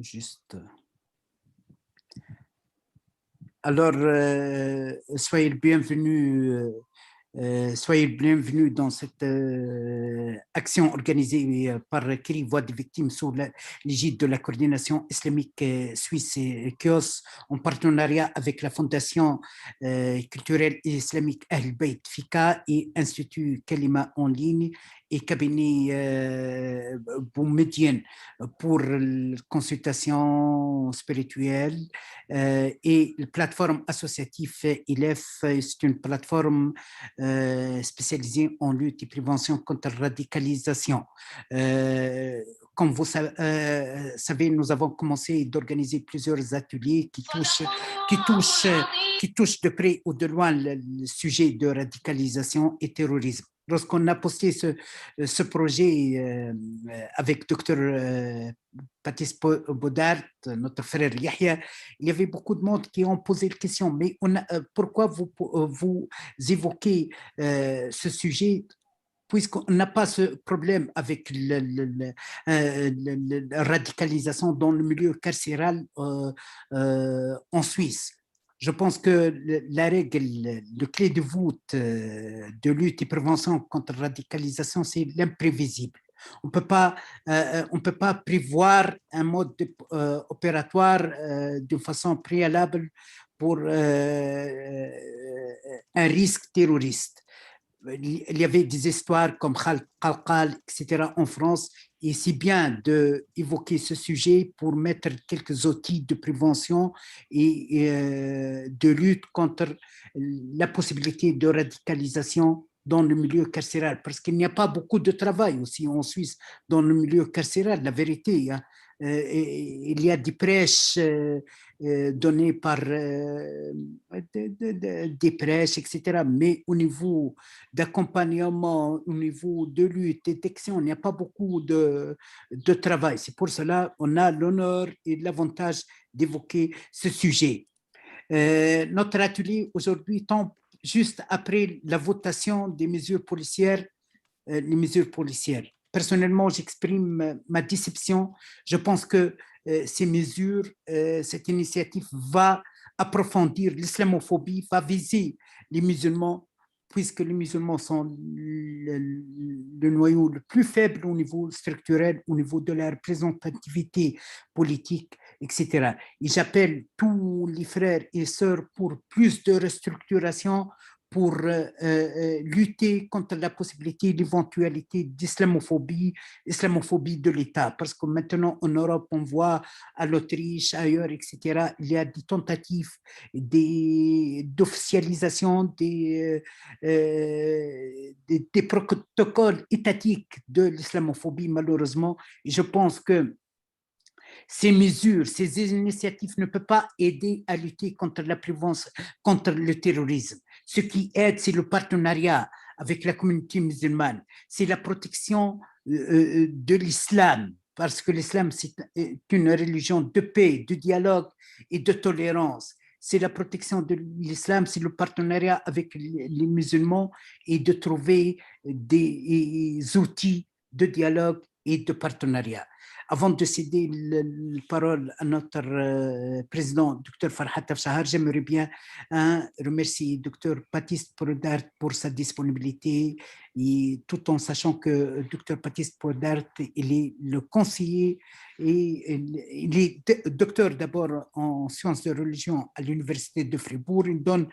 juste. Alors, soyez le bienvenu. Soyez le bienvenu dans cette action organisée par CRI Voix des victimes sous l'égide de la coordination islamique suisse et KIOS en partenariat avec la Fondation culturelle et islamique Ahl Bayt Fika et Institut Kalima en ligne et cabinet Boumedienne pour consultation spirituelle et la plateforme associative ILEF, c'est une plateforme spécialisée en lutte et prévention contre la radicalisation. Comme vous savez, nous avons commencé d'organiser plusieurs ateliers qui touchent de près ou de loin le sujet de radicalisation et terrorisme. Lorsqu'on a posté ce projet avec Dr Baptiste Bodart, notre frère Yahya, il y avait beaucoup de monde qui ont posé la question, mais pourquoi vous évoquez ce sujet puisqu'on n'a pas ce problème avec la radicalisation dans le milieu carcéral en Suisse. Je pense que la règle, le clé de voûte de lutte et prévention contre la radicalisation, c'est l'imprévisible. On ne peut pas prévoir un mode opératoire de façon préalable pour un risque terroriste. Il y avait des histoires comme Khalkhal, etc. en France, et c'est bien d'évoquer ce sujet pour mettre quelques outils de prévention et de lutte contre la possibilité de radicalisation dans le milieu carcéral, parce qu'il n'y a pas beaucoup de travail aussi en Suisse dans le milieu carcéral, la vérité. Hein. Il y a des prêches données par des prêches, etc. Mais au niveau d'accompagnement, au niveau de lutte, détection, il n'y a pas beaucoup de travail. C'est pour cela qu'on a l'honneur et l'avantage d'évoquer ce sujet. Notre atelier aujourd'hui tombe juste après la votation des mesures policières, les mesures policières. Personnellement, j'exprime ma déception. Je pense que ces mesures, cette initiative va approfondir l'islamophobie, va viser les musulmans, puisque les musulmans sont le noyau le plus faible au niveau structurel, au niveau de la représentativité politique, etc. Et j'appelle tous les frères et sœurs pour plus de restructuration, pour lutter contre la possibilité, l'éventualité d'islamophobie de l'État. Parce que maintenant, en Europe, on voit à l'Autriche, ailleurs, etc., il y a des tentatives d'officialisation des protocoles étatiques de l'islamophobie, malheureusement. Et je pense que ces mesures, ces initiatives ne peuvent pas aider à lutter contre la prévention, contre le terrorisme. Ce qui aide, c'est le partenariat avec la communauté musulmane, c'est la protection de l'islam, parce que l'islam, c'est une religion de paix, de dialogue et de tolérance. C'est la protection de l'islam, c'est le partenariat avec les musulmans et de trouver des outils de dialogue et de partenariat. Avant de céder la parole à notre président, Dr Farhat Afshahar, j'aimerais bien remercier Dr Baptiste Bodart pour sa disponibilité, et tout en sachant que Dr Baptiste Bodart, il est le conseiller et il est docteur d'abord en sciences de religion à l'université de Fribourg. Il donne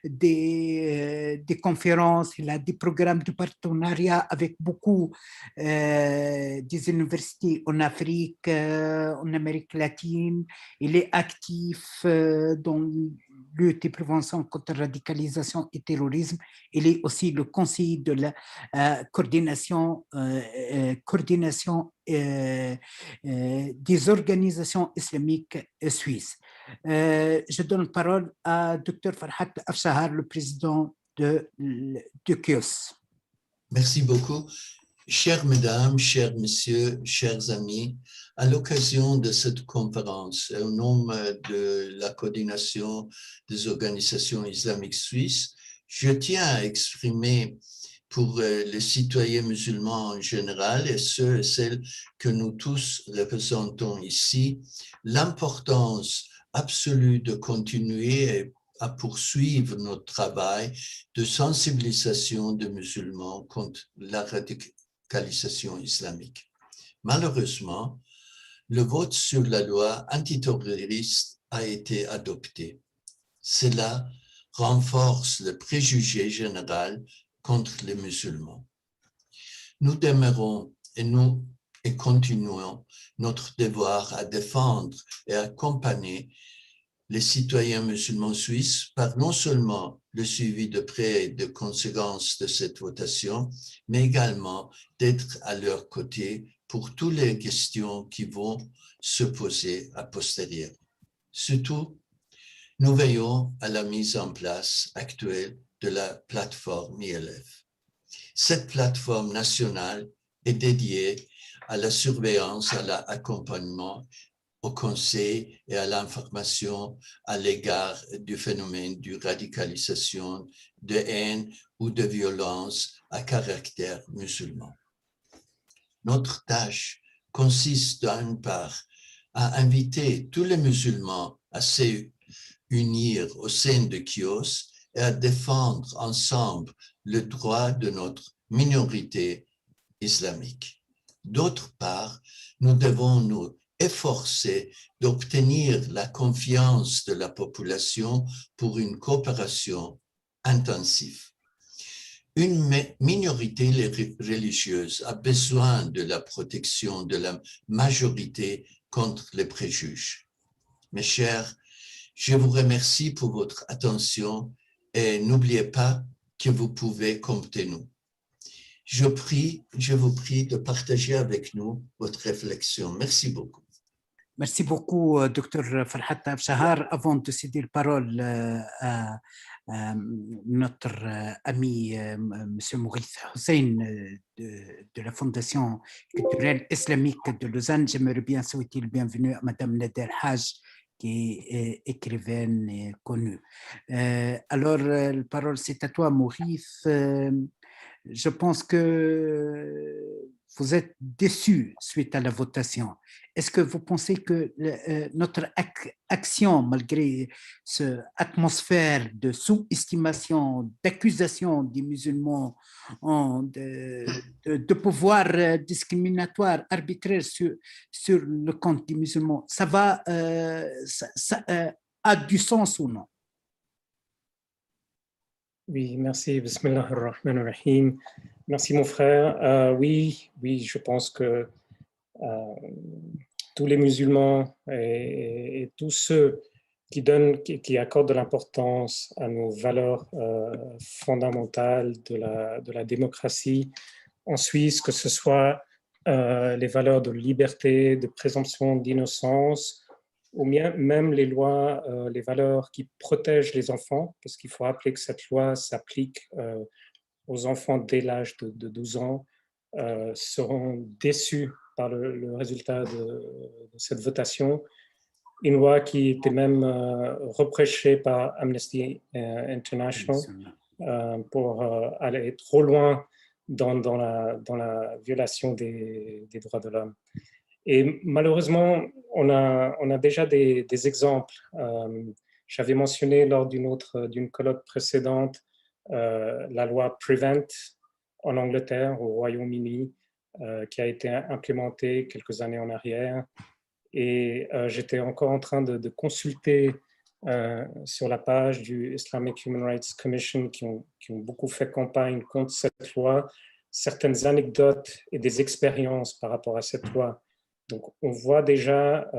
des conférences, il a des programmes de partenariat avec beaucoup des universités en Afrique, en Amérique latine. Il est actif dans lutte et prévention contre la radicalisation et terrorisme. Il est aussi le conseiller de la coordination des organisations islamiques suisses. Je donne la parole à Dr Farhat Afshahar, le président de KIOS. Merci beaucoup. Chères mesdames, chers messieurs, chers amis, à l'occasion de cette conférence, au nom de la coordination des organisations islamiques suisses, je tiens à exprimer pour les citoyens musulmans en général et ceux et celles que nous tous représentons ici, l'importance absolue de continuer à poursuivre notre travail de sensibilisation des musulmans contre la radicalisation islamique. Malheureusement, le vote sur la loi antiterroriste a été adopté. Cela renforce le préjugé général contre les musulmans. Nous demeurons et continuons notre devoir à défendre et accompagner les citoyens musulmans suisses par non seulement le suivi de près des conséquences de cette votation, mais également d'être à leur côté pour toutes les questions qui vont se poser a posteriori. Surtout, nous veillons à la mise en place actuelle de la plateforme ILF. Cette plateforme nationale est dédiée à la surveillance, à l'accompagnement, au conseil et à l'information à l'égard du phénomène de radicalisation, de haine ou de violence à caractère musulman. Notre tâche consiste d'une part à inviter tous les musulmans à s'unir au sein de Chios et à défendre ensemble le droit de notre minorité islamique. D'autre part, nous devons nous efforcer d'obtenir la confiance de la population pour une coopération intensive. Une minorité religieuse a besoin de la protection de la majorité contre les préjugés. Mes chers, je vous remercie pour votre attention et n'oubliez pas que vous pouvez compter nous. Je vous prie de partager avec nous votre réflexion. Merci beaucoup. Merci beaucoup, Dr. Farhat Afshahar. Avant de céder la parole à notre ami M. Maurice Hussein de la Fondation culturelle islamique de Lausanne, j'aimerais bien souhaiter le bienvenue à Mme Nader Haj, qui est écrivaine connue. Alors, la parole, c'est à toi, Maurice. Je pense que vous êtes déçu suite à la votation. Est-ce que vous pensez que notre action, malgré cette atmosphère de sous-estimation, d'accusation des musulmans, de pouvoir discriminatoire, arbitraire sur le compte des musulmans, ça a du sens ou non? Oui, merci. Bismillah ar-Rahman ar-Rahim. Merci, mon frère. Oui, je pense que tous les musulmans et tous ceux qui accordent de l'importance à nos valeurs fondamentales de la démocratie en Suisse, que ce soit les valeurs de liberté, de présomption d'innocence, ou bien même les lois, les valeurs qui protègent les enfants, parce qu'il faut rappeler que cette loi s'applique aux enfants dès l'âge de 12 ans, seront déçus par le résultat de cette votation. Une loi qui était même reprochée par Amnesty International pour aller trop loin dans la violation des droits de l'homme. Et malheureusement, on a déjà des exemples. J'avais mentionné lors d'une colloque précédente la loi Prevent en Angleterre, au Royaume-Uni, qui a été implémentée quelques années en arrière. Et j'étais encore en train de consulter sur la page du Islamic Human Rights Commission qui ont beaucoup fait campagne contre cette loi, certaines anecdotes et des expériences par rapport à cette loi. Donc, on voit déjà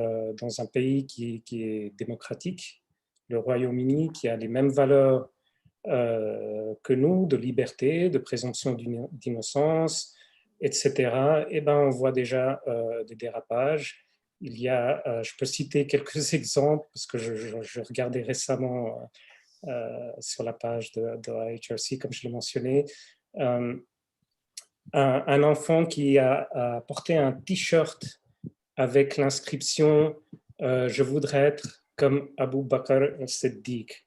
dans un pays qui est démocratique, le Royaume-Uni, qui a les mêmes valeurs que nous, de liberté, de présomption d'innocence, etc. Et ben, on voit déjà des dérapages. Il y a, je peux citer quelques exemples, parce que je regardais récemment sur la page de IHRC, comme je l'ai mentionné, un enfant qui a porté un t-shirt avec l'inscription « Je voudrais être comme Abu Bakr al-Siddiq ».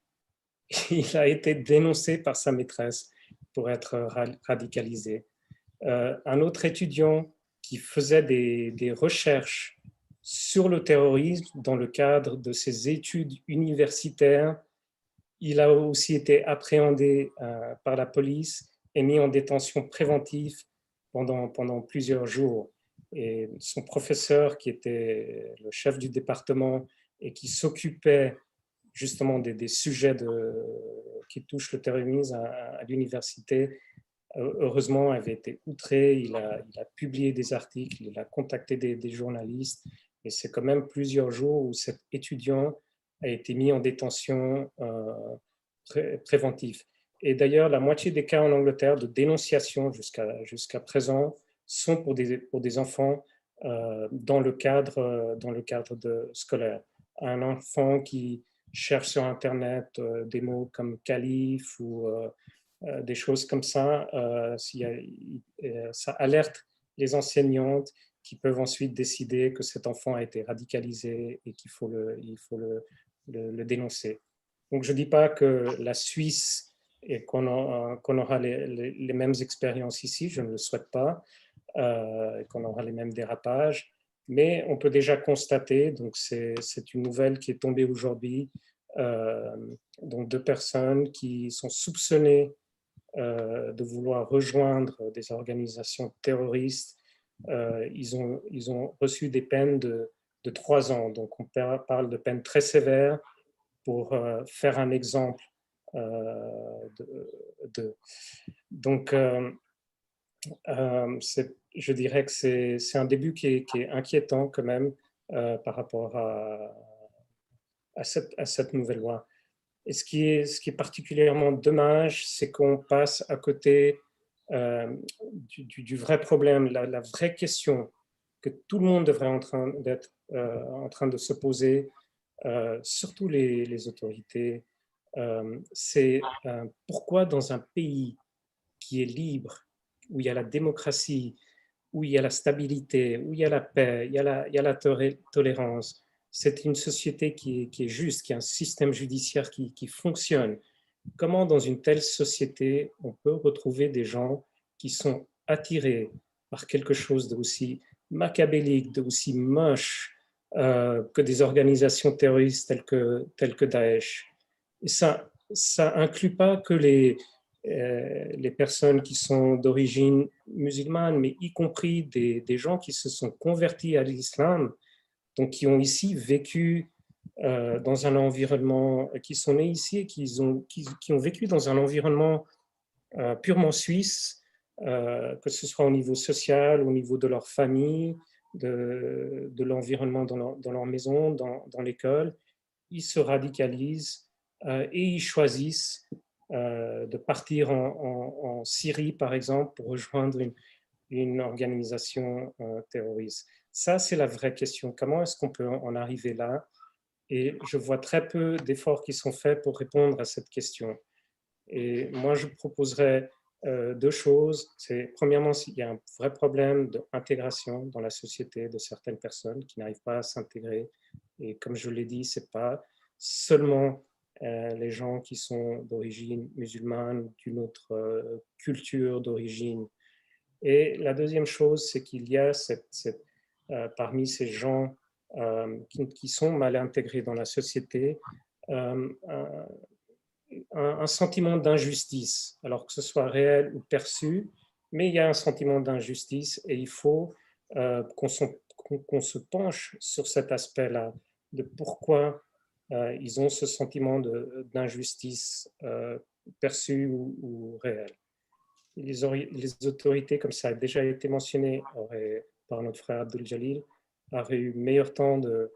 Il a été dénoncé par sa maîtresse pour être radicalisé. Un autre étudiant qui faisait des recherches sur le terrorisme dans le cadre de ses études universitaires, il a aussi été appréhendé par la police et mis en détention préventive pendant plusieurs jours. Et son professeur, qui était le chef du département et qui s'occupait justement des sujets qui touchent le terrorisme à l'université, heureusement, avait été outré. Il a publié des articles, il a contacté des journalistes. Et c'est quand même plusieurs jours où cet étudiant a été mis en détention préventive. Et d'ailleurs, la moitié des cas en Angleterre de dénonciation jusqu'à présent sont pour des enfants dans le cadre scolaire. Un enfant qui cherche sur Internet des mots comme calife ou des choses comme ça, ça alerte les enseignantes qui peuvent ensuite décider que cet enfant a été radicalisé et qu'il faut le dénoncer. Donc, je ne dis pas que la Suisse et qu'on aura les mêmes expériences ici, je ne le souhaite pas, qu'on aura les mêmes dérapages, mais on peut déjà constater, donc c'est une nouvelle qui est tombée aujourd'hui, donc 2 personnes qui sont soupçonnées de vouloir rejoindre des organisations terroristes. Ils ont reçu des peines de 3 ans, donc on parle de peines très sévères pour faire un exemple Donc, je dirais que c'est un début qui est inquiétant quand même par rapport à cette nouvelle loi. Et ce qui est particulièrement dommage, c'est qu'on passe à côté du vrai problème, la vraie question que tout le monde devrait être en train de se poser, surtout les autorités, c'est pourquoi dans un pays qui est libre, où il y a la démocratie, où il y a la stabilité, où il y a la paix, il y a la tolérance, c'est une société qui est juste, qui a un système judiciaire qui fonctionne. Comment dans une telle société on peut retrouver des gens qui sont attirés par quelque chose d'aussi machiavélique, d'aussi moche que des organisations terroristes telles que Daesh? Et ça inclut pas que les personnes qui sont d'origine musulmane, mais y compris des gens qui se sont convertis à l'islam, donc qui ont ici vécu dans un environnement, qui sont nés ici et qui ont vécu dans un environnement purement suisse, que ce soit au niveau social, au niveau de leur famille, de l'environnement dans leur maison, dans l'école. Ils se radicalisent et ils choisissent de partir en Syrie, par exemple, pour rejoindre une organisation terroriste. Ça, c'est la vraie question. Comment est-ce qu'on peut en arriver là? Et je vois très peu d'efforts qui sont faits pour répondre à cette question. Et moi, je proposerais 2 choses. Premièrement, il y a un vrai problème d'intégration dans la société de certaines personnes qui n'arrivent pas à s'intégrer. Et comme je l'ai dit, ce n'est pas seulement les gens qui sont d'origine musulmane, d'une autre culture d'origine. Et la deuxième chose, c'est qu'il y a parmi ces gens qui sont mal intégrés dans la société, un sentiment d'injustice, alors que ce soit réel ou perçu, mais il y a un sentiment d'injustice et il faut qu'on se penche sur cet aspect-là, de pourquoi ils ont ce sentiment d'injustice perçu ou réel. Les autorités, comme ça a déjà été mentionné par notre frère Abdul Jalil, auraient eu meilleur temps de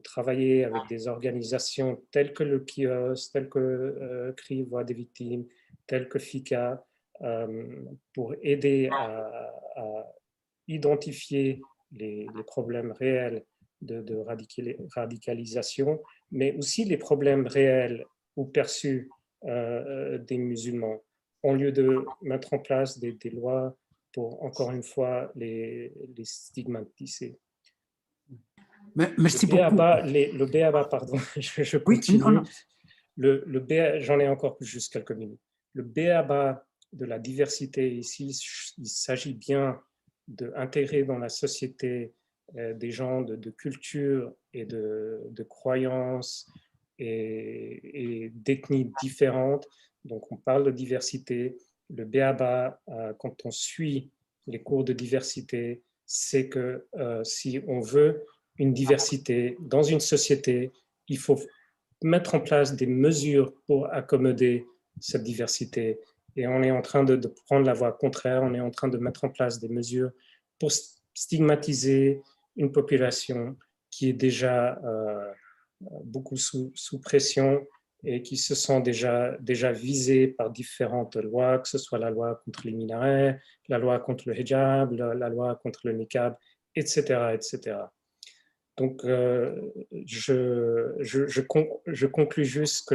travailler avec des organisations telles que le KIOS, telles que CRI Voix des Victimes, telles que FICA, pour aider à identifier les problèmes réels de radicalisation, mais aussi les problèmes réels ou perçus des musulmans, au lieu de mettre en place des lois pour, encore une fois, les stigmatiser. Merci beaucoup. Le BABA, pardon, je continue. Oui, non. J'en ai encore juste quelques minutes. Le BABA de la diversité. Ici, il s'agit bien d'intégrer dans la société des gens de culture et de croyances et d'ethnies différentes. Donc, on parle de diversité. Le b.a.-ba, quand on suit les cours de diversité, c'est que si on veut une diversité dans une société, il faut mettre en place des mesures pour accommoder cette diversité. Et on est en train de prendre la voie contraire, on est en train de mettre en place des mesures pour stigmatiser une population qui est déjà beaucoup sous pression et qui se sent déjà visés par différentes lois, que ce soit la loi contre les minarets, la loi contre le hijab, la loi contre le niqab, etc. etc. Donc, je conclus juste que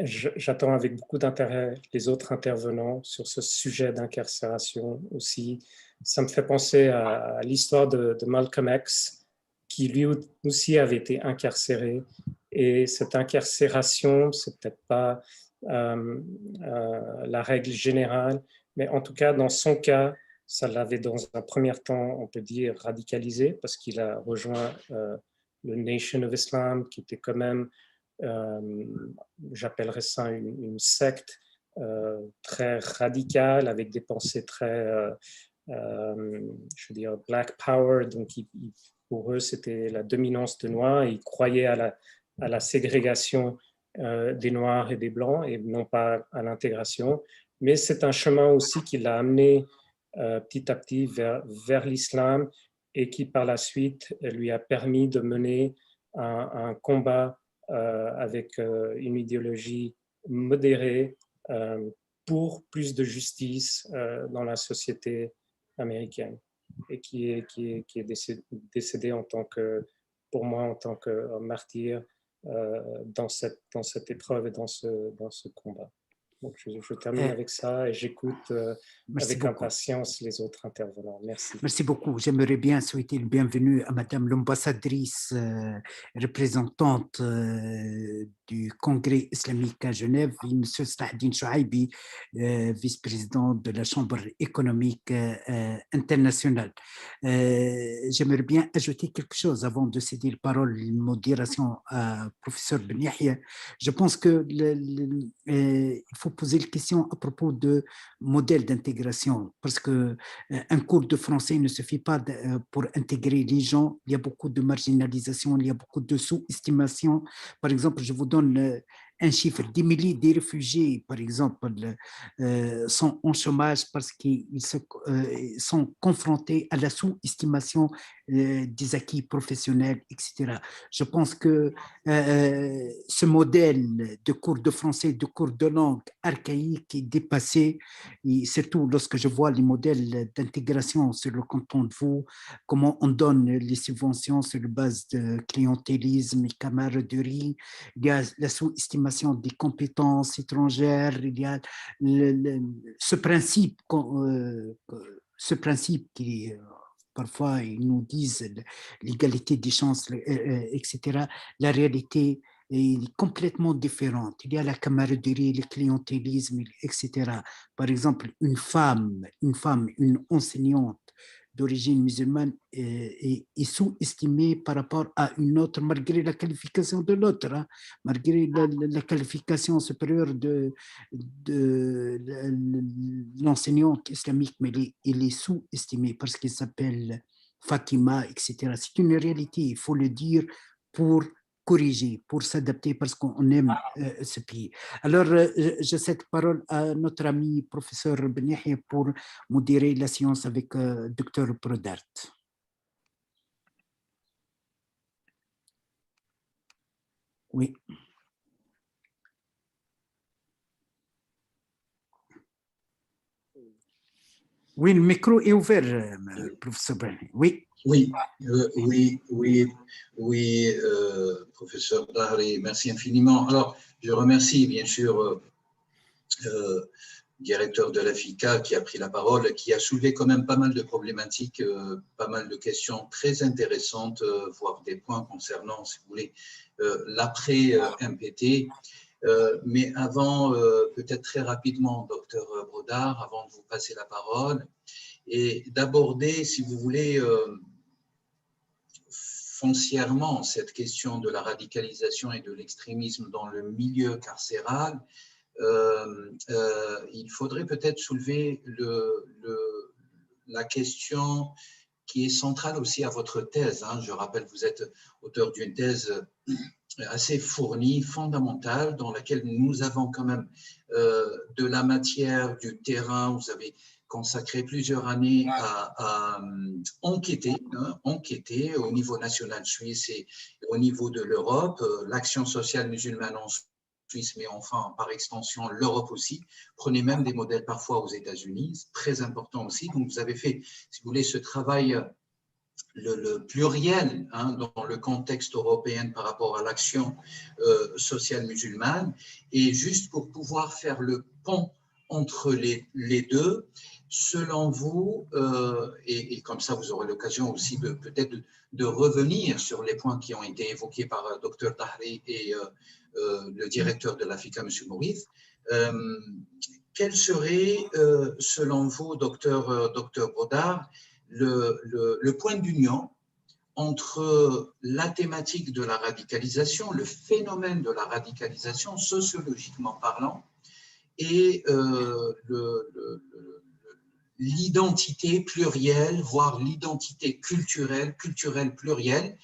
j'attends avec beaucoup d'intérêt les autres intervenants sur ce sujet d'incarcération aussi. Ça me fait penser à l'histoire de Malcolm X, qui lui aussi avait été incarcéré. Et cette incarcération, c'est peut-être pas la règle générale, mais en tout cas, dans son cas, ça l'avait dans un premier temps, on peut dire, radicalisé, parce qu'il a rejoint le Nation of Islam, qui était quand même, j'appellerais ça une secte très radicale, avec des pensées très, je veux dire, Black Power. Donc, pour eux, c'était la dominance de Noirs. Ils croyaient à la ségrégation des Noirs et des Blancs, et non pas à l'intégration. Mais c'est un chemin aussi qui l'a amené petit à petit vers l'islam et qui, par la suite, lui a permis de mener un combat avec une idéologie modérée pour plus de justice dans la société américaine, et qui est décédé en tant que, pour moi, en tant que martyr dans cette épreuve et dans ce combat. Donc, je termine avec ça et j'écoute avec impatience les autres intervenants. Merci. Merci beaucoup. J'aimerais bien souhaiter le bienvenu à Madame l'ambassadrice représentante du Congrès islamique à Genève, et Monsieur Slahdin Chouaibi, vice-président de la Chambre économique internationale. J'aimerais bien ajouter quelque chose avant de céder la parole, une modération à professeur Ben Yahya. Je pense que il faut poser la question à propos de modèle d'intégration, parce que un cours de français ne suffit pas pour intégrer les gens. Il y a beaucoup de marginalisation, il y a beaucoup de sous-estimation. Par exemple, je vous donne un chiffre, 10 milliers de réfugiés, par exemple, sont en chômage parce qu'ils sont confrontés à la sous-estimation des acquis professionnels, etc. Je pense que ce modèle de cours de français, de cours de langue archaïque est dépassé, et surtout lorsque je vois les modèles d'intégration sur le canton de Vaud, comment on donne les subventions sur la base de clientélisme et camaraderie, il y a la sous-estimation des compétences étrangères, il y a ce principe qui parfois ils nous disent l'égalité des chances, etc. La réalité est complètement différente. Il y a la camaraderie, le clientélisme, etc. Par exemple, une femme, une enseignante d'origine musulmane est sous-estimée par rapport à une autre, malgré la qualification de l'autre, hein, malgré la qualification supérieure de l'enseignante islamique, mais il est sous-estimé parce qu'il s'appelle Fatima, etc. C'est une réalité, il faut le dire, pour corriger, pour s'adapter, parce qu'on aime ce pays. Alors, je cède parole à notre ami professeur Ben Yahya pour modérer la séance avec Dr Brodart. Oui. Oui, le micro est ouvert, professeur Ben. Oui. Oui, professeur Dahri, merci infiniment. Alors, je remercie bien sûr le directeur de l'AFICA qui a pris la parole, qui a soulevé quand même pas mal de problématiques, pas mal de questions très intéressantes, voire des points concernant, si vous voulez, l'après-MPT. Mais avant, peut-être très rapidement, docteur Brodard, avant de vous passer la parole, et d'aborder, si vous voulez, foncièrement cette question de la radicalisation et de l'extrémisme dans le milieu carcéral, il faudrait peut-être soulever la question qui est centrale aussi à votre thèse. Je rappelle, vous êtes auteur d'une thèse assez fournie, fondamentale, dans laquelle nous avons quand même de la matière, du terrain. Vous avez consacré plusieurs années à enquêter au niveau national suisse et au niveau de l'Europe, l'action sociale musulmane en Suisse, mais enfin, par extension, l'Europe aussi. Prenez même des modèles parfois aux États-Unis, c'est très important aussi. Donc, vous avez fait, si vous voulez, ce travail le pluriel dans le contexte européen par rapport à l'action sociale musulmane. Et juste pour pouvoir faire le pont entre les deux, selon vous, et comme ça vous aurez l'occasion aussi peut-être de revenir sur les points qui ont été évoqués par Dr Dahri et le directeur de l'AFICA, M. Maurice, quel serait, selon vous, Dr Brodard, le point d'union entre la thématique de la radicalisation, le phénomène de la radicalisation, sociologiquement parlant, et l'identité plurielle, voire l'identité culturelle plurielle,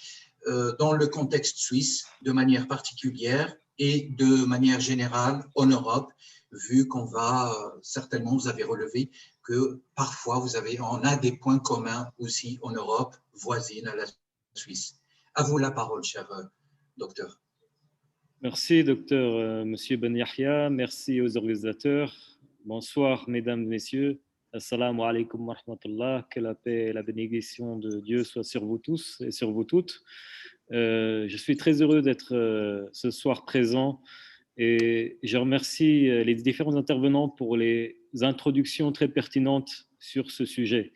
dans le contexte suisse, de manière particulière et de manière générale en Europe, vu qu'on va, certainement, vous avez relevé que parfois, on a des points communs aussi en Europe, voisine à la Suisse. À vous la parole, cher docteur. Merci, docteur Monsieur Ben Yahya. Merci aux organisateurs. Bonsoir, mesdames, messieurs. Assalamu alaikum wa rahmatullah. Que la paix et la bénédiction de Dieu soient sur vous tous et sur vous toutes. Je suis très heureux d'être ce soir présent et je remercie les différents intervenants pour les introductions très pertinentes sur ce sujet.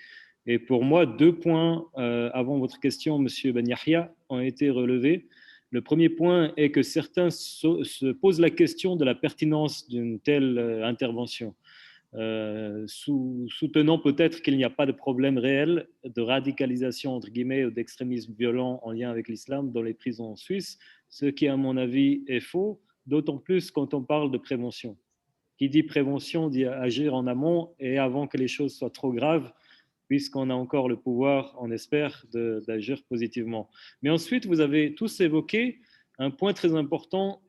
Et pour moi, 2 points avant votre question, Monsieur Ben Yahya, ont été relevés. Le premier point est que certains se posent la question de la pertinence d'une telle intervention, soutenant peut-être qu'il n'y a pas de problème réel de radicalisation, entre guillemets, ou d'extrémisme violent en lien avec l'islam dans les prisons suisses, ce qui, à mon avis, est faux, d'autant plus quand on parle de prévention. Qui dit prévention dit agir en amont et avant que les choses soient trop graves, puisqu'on a encore le pouvoir, on espère, d'agir positivement. Mais ensuite, vous avez tous évoqué un point très important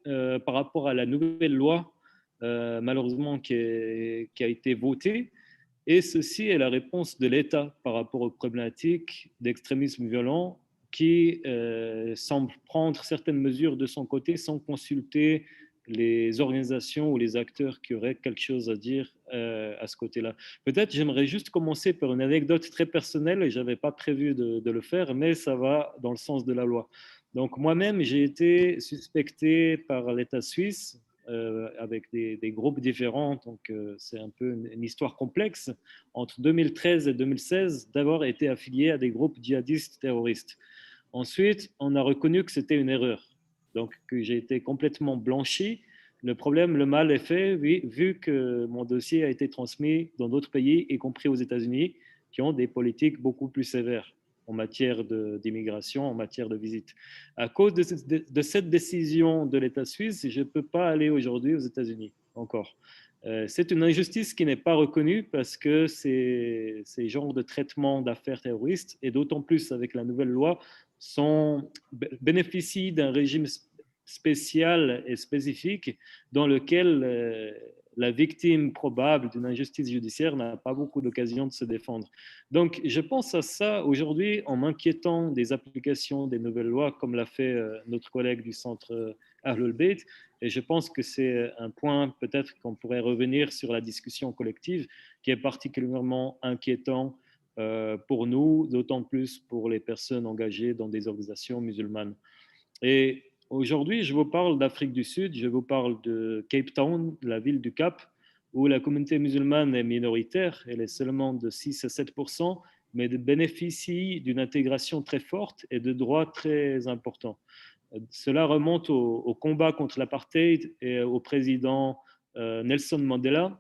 par rapport à la nouvelle loi, malheureusement, qui a été votée. Et ceci est la réponse de l'État par rapport aux problématiques d'extrémisme violent qui semble prendre certaines mesures de son côté sans consulter les organisations ou les acteurs qui auraient quelque chose à dire à ce côté-là. Peut-être j'aimerais juste commencer par une anecdote très personnelle et je n'avais pas prévu de le faire, mais ça va dans le sens de la loi. Donc moi-même, j'ai été suspecté par l'État suisse avec des groupes différents, donc c'est un peu une histoire complexe, entre 2013 et 2016, d'avoir été affilié à des groupes djihadistes terroristes. Ensuite, on a reconnu que c'était une erreur, donc que j'ai été complètement blanchi. Le problème, le mal est fait, oui, vu que mon dossier a été transmis dans d'autres pays, y compris aux États-Unis, qui ont des politiques beaucoup plus sévères en matière d'immigration, en matière de visite. À cause de cette décision de l'État suisse, je ne peux pas aller aujourd'hui aux États-Unis encore. C'est une injustice qui n'est pas reconnue parce que ces genres de traitement d'affaires terroristes, et d'autant plus avec la nouvelle loi, bénéficient d'un régime spécial et spécifique dans lequel la victime probable d'une injustice judiciaire n'a pas beaucoup d'occasion de se défendre. Donc, je pense à ça aujourd'hui en m'inquiétant des applications des nouvelles lois, comme l'a fait notre collègue du centre Ahlul Bayt. Et je pense que c'est un point, peut-être qu'on pourrait revenir sur la discussion collective, qui est particulièrement inquiétant pour nous, d'autant plus pour les personnes engagées dans des organisations musulmanes. Et aujourd'hui, je vous parle d'Afrique du Sud, je vous parle de Cape Town, la ville du Cap, où la communauté musulmane est minoritaire, elle est seulement de 6 à 7%, mais bénéficie d'une intégration très forte et de droits très importants. Cela remonte au combat contre l'apartheid et au président Nelson Mandela,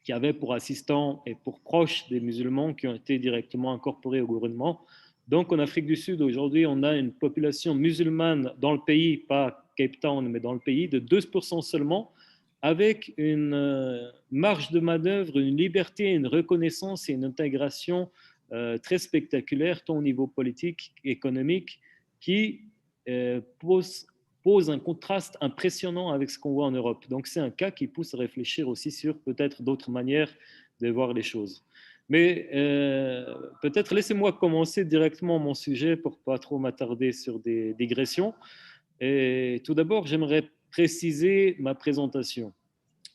qui avait pour assistants et pour proches des musulmans qui ont été directement incorporés au gouvernement. Donc en Afrique du Sud, aujourd'hui, on a une population musulmane dans le pays, pas Cape Town, mais dans le pays, de 2% seulement, avec une marge de manœuvre, une liberté, une reconnaissance et une intégration très spectaculaire, tant au niveau politique, économique, qui pose un contraste impressionnant avec ce qu'on voit en Europe. Donc c'est un cas qui pousse à réfléchir aussi sur peut-être d'autres manières de voir les choses. Mais peut-être laissez-moi commencer directement mon sujet pour pas trop m'attarder sur des digressions. Et tout d'abord, j'aimerais préciser ma présentation.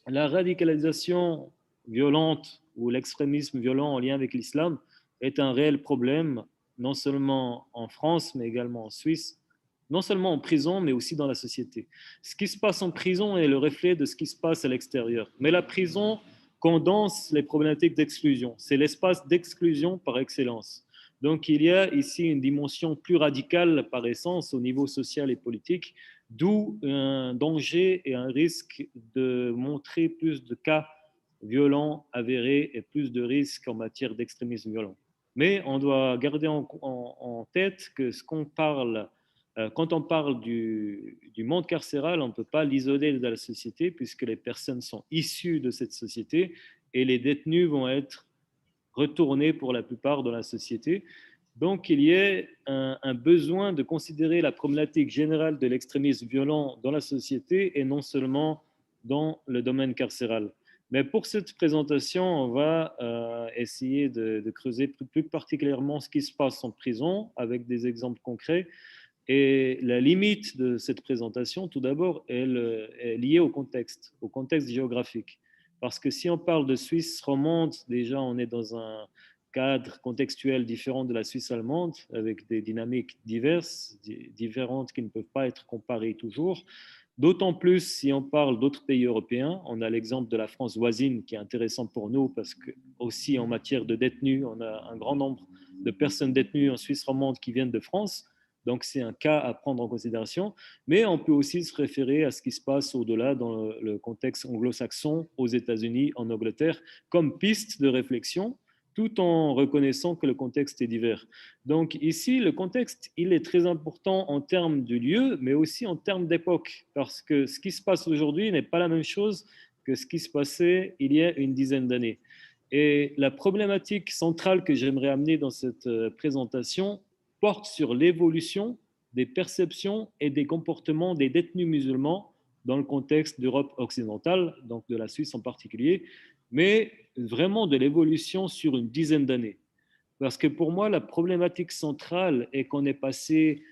La radicalisation violente ou l'extrémisme violent en lien avec l'islam est un réel problème, non seulement en France, mais également en Suisse, non seulement en prison, mais aussi dans la société. Ce qui se passe en prison est le reflet de ce qui se passe à l'extérieur. Mais la prison condense les problématiques d'exclusion. C'est l'espace d'exclusion par excellence. Donc il y a ici une dimension plus radicale par essence au niveau social et politique, d'où un danger et un risque de montrer plus de cas violents avérés et plus de risques en matière d'extrémisme violent. Mais on doit garder en tête que quand on parle du monde carcéral, on ne peut pas l'isoler de la société puisque les personnes sont issues de cette société et les détenus vont être retournés pour la plupart dans la société. Donc, il y a un besoin de considérer la problématique générale de l'extrémisme violent dans la société et non seulement dans le domaine carcéral. Mais pour cette présentation, on va essayer de creuser plus particulièrement ce qui se passe en prison avec des exemples concrets. Et la limite de cette présentation, tout d'abord, est liée au contexte géographique. Parce que si on parle de Suisse romande, déjà on est dans un cadre contextuel différent de la Suisse allemande, avec des dynamiques diverses, différentes qui ne peuvent pas être comparées toujours. D'autant plus si on parle d'autres pays européens, on a l'exemple de la France voisine qui est intéressant pour nous parce que aussi en matière de détenus, on a un grand nombre de personnes détenues en Suisse romande qui viennent de France. Donc, c'est un cas à prendre en considération. Mais on peut aussi se référer à ce qui se passe au-delà dans le contexte anglo-saxon, aux États-Unis, en Angleterre, comme piste de réflexion, tout en reconnaissant que le contexte est divers. Donc, ici, le contexte, il est très important en termes de lieu, mais aussi en termes d'époque, parce que ce qui se passe aujourd'hui n'est pas la même chose que ce qui se passait il y a une dizaine d'années. Et la problématique centrale que j'aimerais amener dans cette présentation porte sur l'évolution des perceptions et des comportements des détenus musulmans dans le contexte d'Europe occidentale, donc de la Suisse en particulier, mais vraiment de l'évolution sur une dizaine d'années. Parce que pour moi, la problématique centrale est qu'on est passé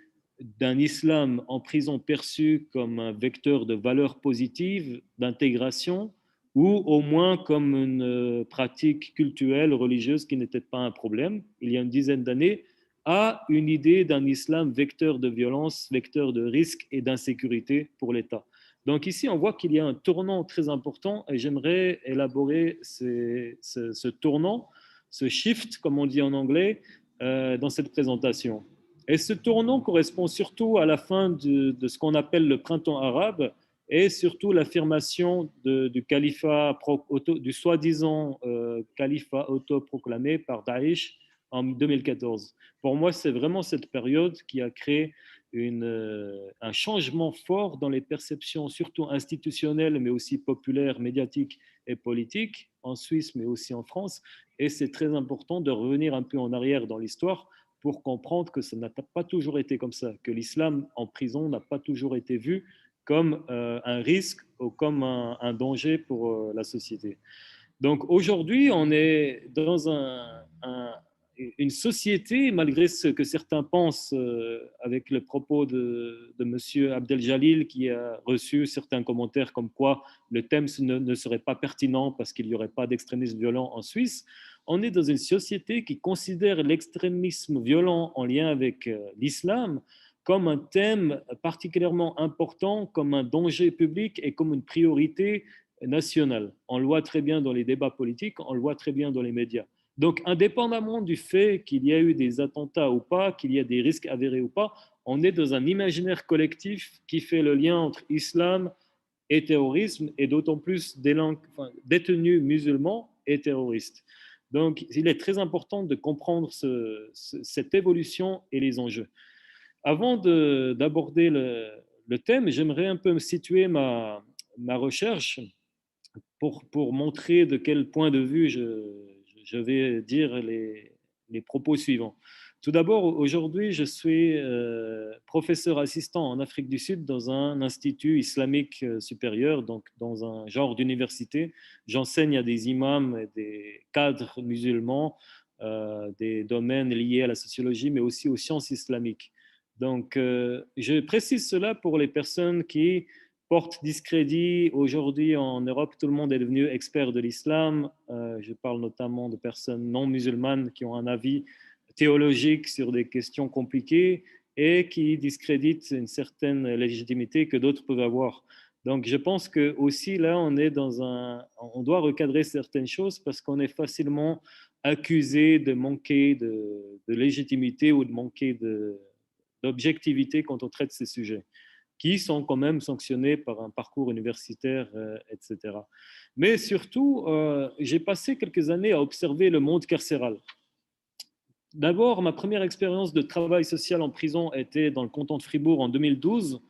d'un islam en prison perçu comme un vecteur de valeurs positives, d'intégration, ou au moins comme une pratique cultuelle, religieuse qui n'était pas un problème, il y a une dizaine d'années, à une idée d'un islam vecteur de violence, vecteur de risque et d'insécurité pour l'État. Donc ici, on voit qu'il y a un tournant très important et j'aimerais élaborer ce tournant, ce shift, comme on dit en anglais, dans cette présentation. Et ce tournant correspond surtout à la fin de ce qu'on appelle le printemps arabe et surtout l'affirmation du califat, du soi-disant califat autoproclamé par Daesh en 2014. Pour moi, c'est vraiment cette période qui a créé un changement fort dans les perceptions, surtout institutionnelles, mais aussi populaires, médiatiques et politiques, en Suisse, mais aussi en France. Et c'est très important de revenir un peu en arrière dans l'histoire pour comprendre que ça n'a pas toujours été comme ça, que l'islam en prison n'a pas toujours été vu comme un risque ou comme un danger pour la société. Donc aujourd'hui, on est dans une société, malgré ce que certains pensent avec le propos de M. Abdel Jalil, qui a reçu certains commentaires comme quoi le thème ne serait pas pertinent parce qu'il n'y aurait pas d'extrémisme violent en Suisse. On est dans une société qui considère l'extrémisme violent en lien avec l'islam comme un thème particulièrement important, comme un danger public et comme une priorité nationale. On le voit très bien dans les débats politiques, on le voit très bien dans les médias. Donc, indépendamment du fait qu'il y a eu des attentats ou pas, qu'il y a des risques avérés ou pas, on est dans un imaginaire collectif qui fait le lien entre islam et terrorisme, et d'autant plus détenus musulmans et terroristes. Donc, il est très important de comprendre cette évolution et les enjeux. Avant d'aborder le thème, j'aimerais un peu me situer ma recherche pour montrer de quel point de vue je vais dire les propos suivants. Tout d'abord, aujourd'hui, je suis professeur assistant en Afrique du Sud dans un institut islamique supérieur, donc dans un genre d'université. J'enseigne à des imams et des cadres musulmans des domaines liés à la sociologie, mais aussi aux sciences islamiques. Donc, je précise cela pour les personnes qui portent discrédit. Aujourd'hui, en Europe, tout le monde est devenu expert de l'islam. Je parle notamment de personnes non musulmanes qui ont un avis théologique sur des questions compliquées et qui discréditent une certaine légitimité que d'autres peuvent avoir. Donc, je pense que aussi là, on doit recadrer certaines choses parce qu'on est facilement accusé de manquer de légitimité ou de manquer d'objectivité quand on traite ces sujets, qui sont quand même sanctionnés par un parcours universitaire, etc. Mais surtout, j'ai passé quelques années à observer le monde carcéral. D'abord, ma première expérience de travail social en prison était dans le canton de Fribourg en 2012.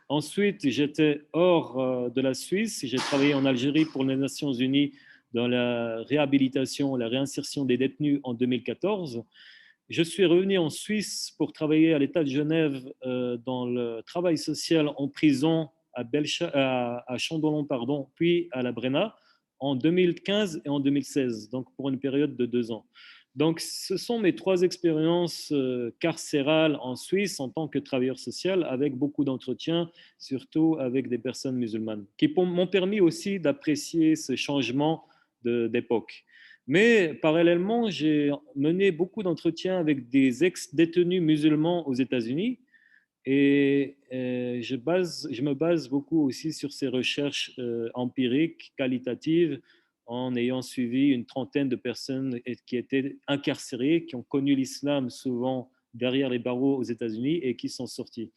Ensuite, j'étais hors de la Suisse. J'ai travaillé en Algérie pour les Nations Unies dans la réhabilitation, la réinsertion des détenus en 2014. Je suis revenu en Suisse pour travailler à l'État de Genève dans le travail social en prison à Chandolon, puis à la Brenna en 2015 et en 2016, donc pour une période de 2 ans. Donc, ce sont mes 3 expériences carcérales en Suisse en tant que travailleur social, avec beaucoup d'entretiens, surtout avec des personnes musulmanes, qui m'ont permis aussi d'apprécier ce changement d'époque. Mais parallèlement, j'ai mené beaucoup d'entretiens avec des ex-détenus musulmans aux États-Unis et je me base beaucoup aussi sur ces recherches empiriques, qualitatives, en ayant suivi une trentaine de personnes qui étaient incarcérées, qui ont connu l'islam souvent derrière les barreaux aux États-Unis et qui sont sortis.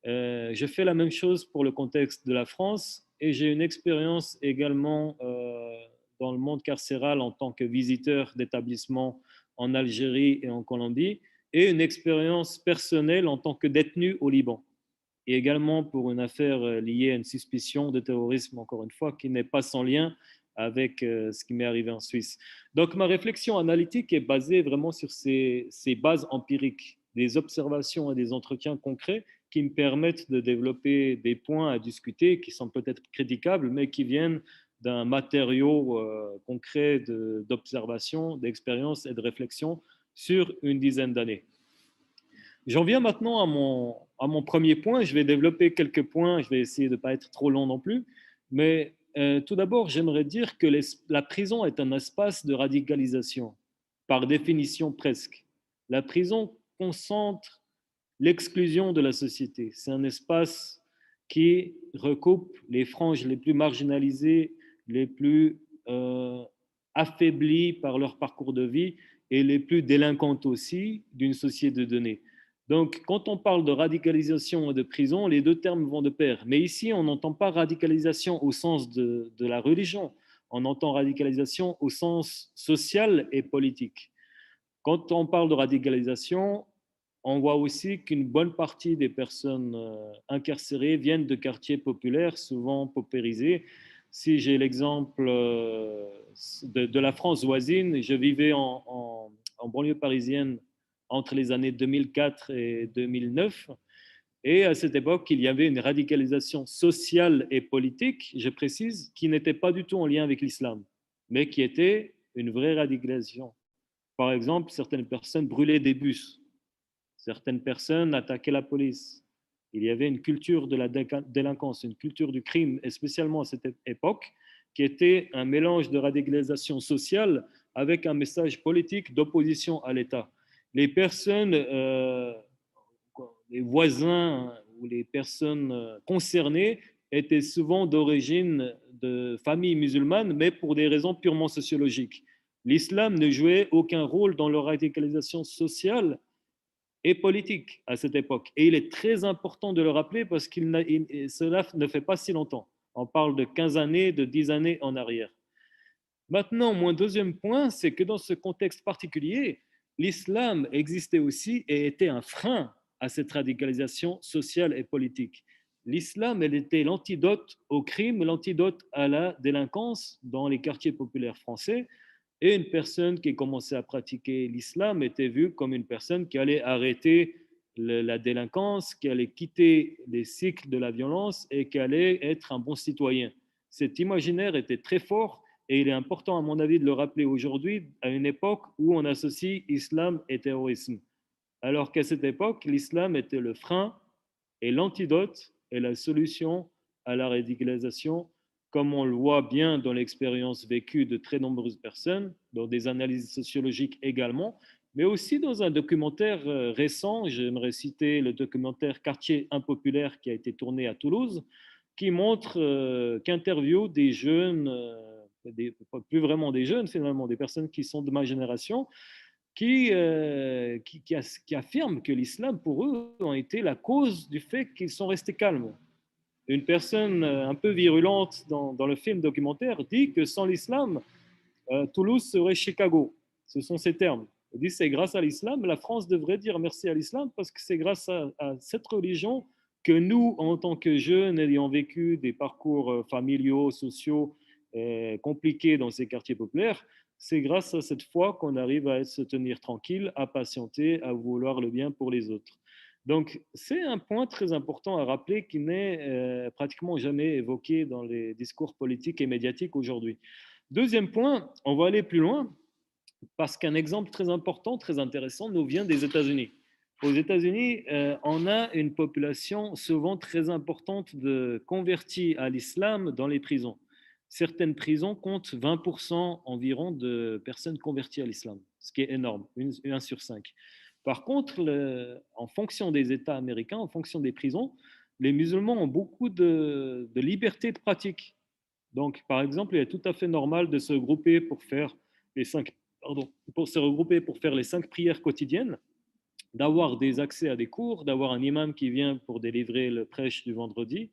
Je fais la même chose pour le contexte de la France et j'ai une expérience également dans le monde carcéral en tant que visiteur d'établissements en Algérie et en Colombie, et une expérience personnelle en tant que détenu au Liban, et également pour une affaire liée à une suspicion de terrorisme, encore une fois, qui n'est pas sans lien avec ce qui m'est arrivé en Suisse. Donc ma réflexion analytique est basée vraiment sur ces bases empiriques, des observations et des entretiens concrets qui me permettent de développer des points à discuter qui sont peut-être critiquables, mais qui viennent d'un matériau concret d'observation, d'expérience et de réflexion sur une dizaine d'années. J'en viens maintenant à mon premier point. Je vais développer quelques points. Je vais essayer de ne pas être trop long non plus. Mais tout d'abord, j'aimerais dire que la prison est un espace de radicalisation, par définition presque. La prison concentre l'exclusion de la société. C'est un espace qui recoupe les franges les plus marginalisées, les plus affaiblies par leur parcours de vie et les plus délinquantes aussi d'une société de données. Donc, quand on parle de radicalisation et de prison, les 2 termes vont de pair. Mais ici, on n'entend pas radicalisation au sens de la religion, on entend radicalisation au sens social et politique. Quand on parle de radicalisation, on voit aussi qu'une bonne partie des personnes incarcérées viennent de quartiers populaires, souvent paupérisés. Si j'ai l'exemple de la France voisine, je vivais en banlieue parisienne entre les années 2004 et 2009. Et à cette époque, il y avait une radicalisation sociale et politique, je précise, qui n'était pas du tout en lien avec l'islam, mais qui était une vraie radicalisation. Par exemple, certaines personnes brûlaient des bus. Certaines personnes attaquaient la police. Il y avait une culture de la délinquance, une culture du crime, et spécialement à cette époque, qui était un mélange de radicalisation sociale avec un message politique d'opposition à l'État. Les personnes, les voisins ou les personnes concernées étaient souvent d'origine de familles musulmanes, mais pour des raisons purement sociologiques. L'islam ne jouait aucun rôle dans leur radicalisation sociale et politique à cette époque. Et il est très important de le rappeler parce que cela ne fait pas si longtemps. On parle de 15 années, de 10 années en arrière. Maintenant, mon deuxième point, c'est que dans ce contexte particulier, l'islam existait aussi et était un frein à cette radicalisation sociale et politique. L'islam, elle était l'antidote au crime, l'antidote à la délinquance dans les quartiers populaires français. Et une personne qui commençait à pratiquer l'islam était vue comme une personne qui allait arrêter la délinquance, qui allait quitter les cycles de la violence et qui allait être un bon citoyen. Cet imaginaire était très fort et il est important, à mon avis, de le rappeler aujourd'hui, à une époque où on associe islam et terrorisme. Alors qu'à cette époque, l'islam était le frein et l'antidote et la solution à la radicalisation, comme on le voit bien dans l'expérience vécue de très nombreuses personnes, dans des analyses sociologiques également, mais aussi dans un documentaire récent. J'aimerais citer le documentaire Quartier impopulaire qui a été tourné à Toulouse, qui montre, qui interviewe des jeunes, plus vraiment des jeunes finalement, des personnes qui sont de ma génération, qui affirment que l'islam, pour eux, a été la cause du fait qu'ils sont restés calmes. Une personne un peu virulente dans le film documentaire dit que sans l'islam, Toulouse serait Chicago. Ce sont ces termes. Il dit que c'est grâce à l'islam, la France devrait dire merci à l'islam parce que c'est grâce à cette religion que nous, en tant que jeunes, ayant vécu des parcours familiaux, sociaux compliqués dans ces quartiers populaires, c'est grâce à cette foi qu'on arrive à se tenir tranquille, à patienter, à vouloir le bien pour les autres. Donc, c'est un point très important à rappeler qui n'est pratiquement jamais évoqué dans les discours politiques et médiatiques aujourd'hui. Deuxième point, on va aller plus loin parce qu'un exemple très important, très intéressant, nous vient des États-Unis. Aux États-Unis, on a une population souvent très importante de convertis à l'islam dans les prisons. Certaines prisons comptent 20% environ de personnes converties à l'islam, ce qui est énorme, 1 sur 5. Par contre, en fonction des États américains, en fonction des prisons, les musulmans ont beaucoup de liberté de pratique. Donc, par exemple, il est tout à fait normal de se regrouper pour faire les 5 prières quotidiennes, d'avoir des accès à des cours, d'avoir un imam qui vient pour délivrer le prêche du vendredi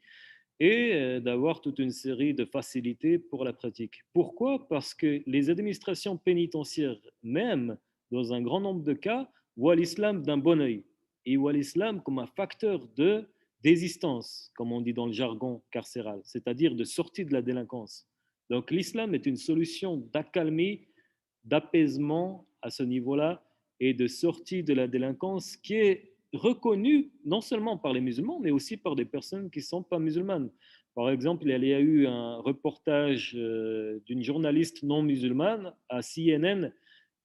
et d'avoir toute une série de facilités pour la pratique. Pourquoi? Parce que les administrations pénitentiaires, même dans un grand nombre de cas, voient l'islam d'un bon œil et voient l'islam comme un facteur de désistance, comme on dit dans le jargon carcéral, c'est-à-dire de sortie de la délinquance. Donc l'islam est une solution d'accalmie, d'apaisement à ce niveau-là et de sortie de la délinquance qui est reconnue non seulement par les musulmans, mais aussi par des personnes qui ne sont pas musulmanes. Par exemple, il y a eu un reportage d'une journaliste non musulmane à CNN,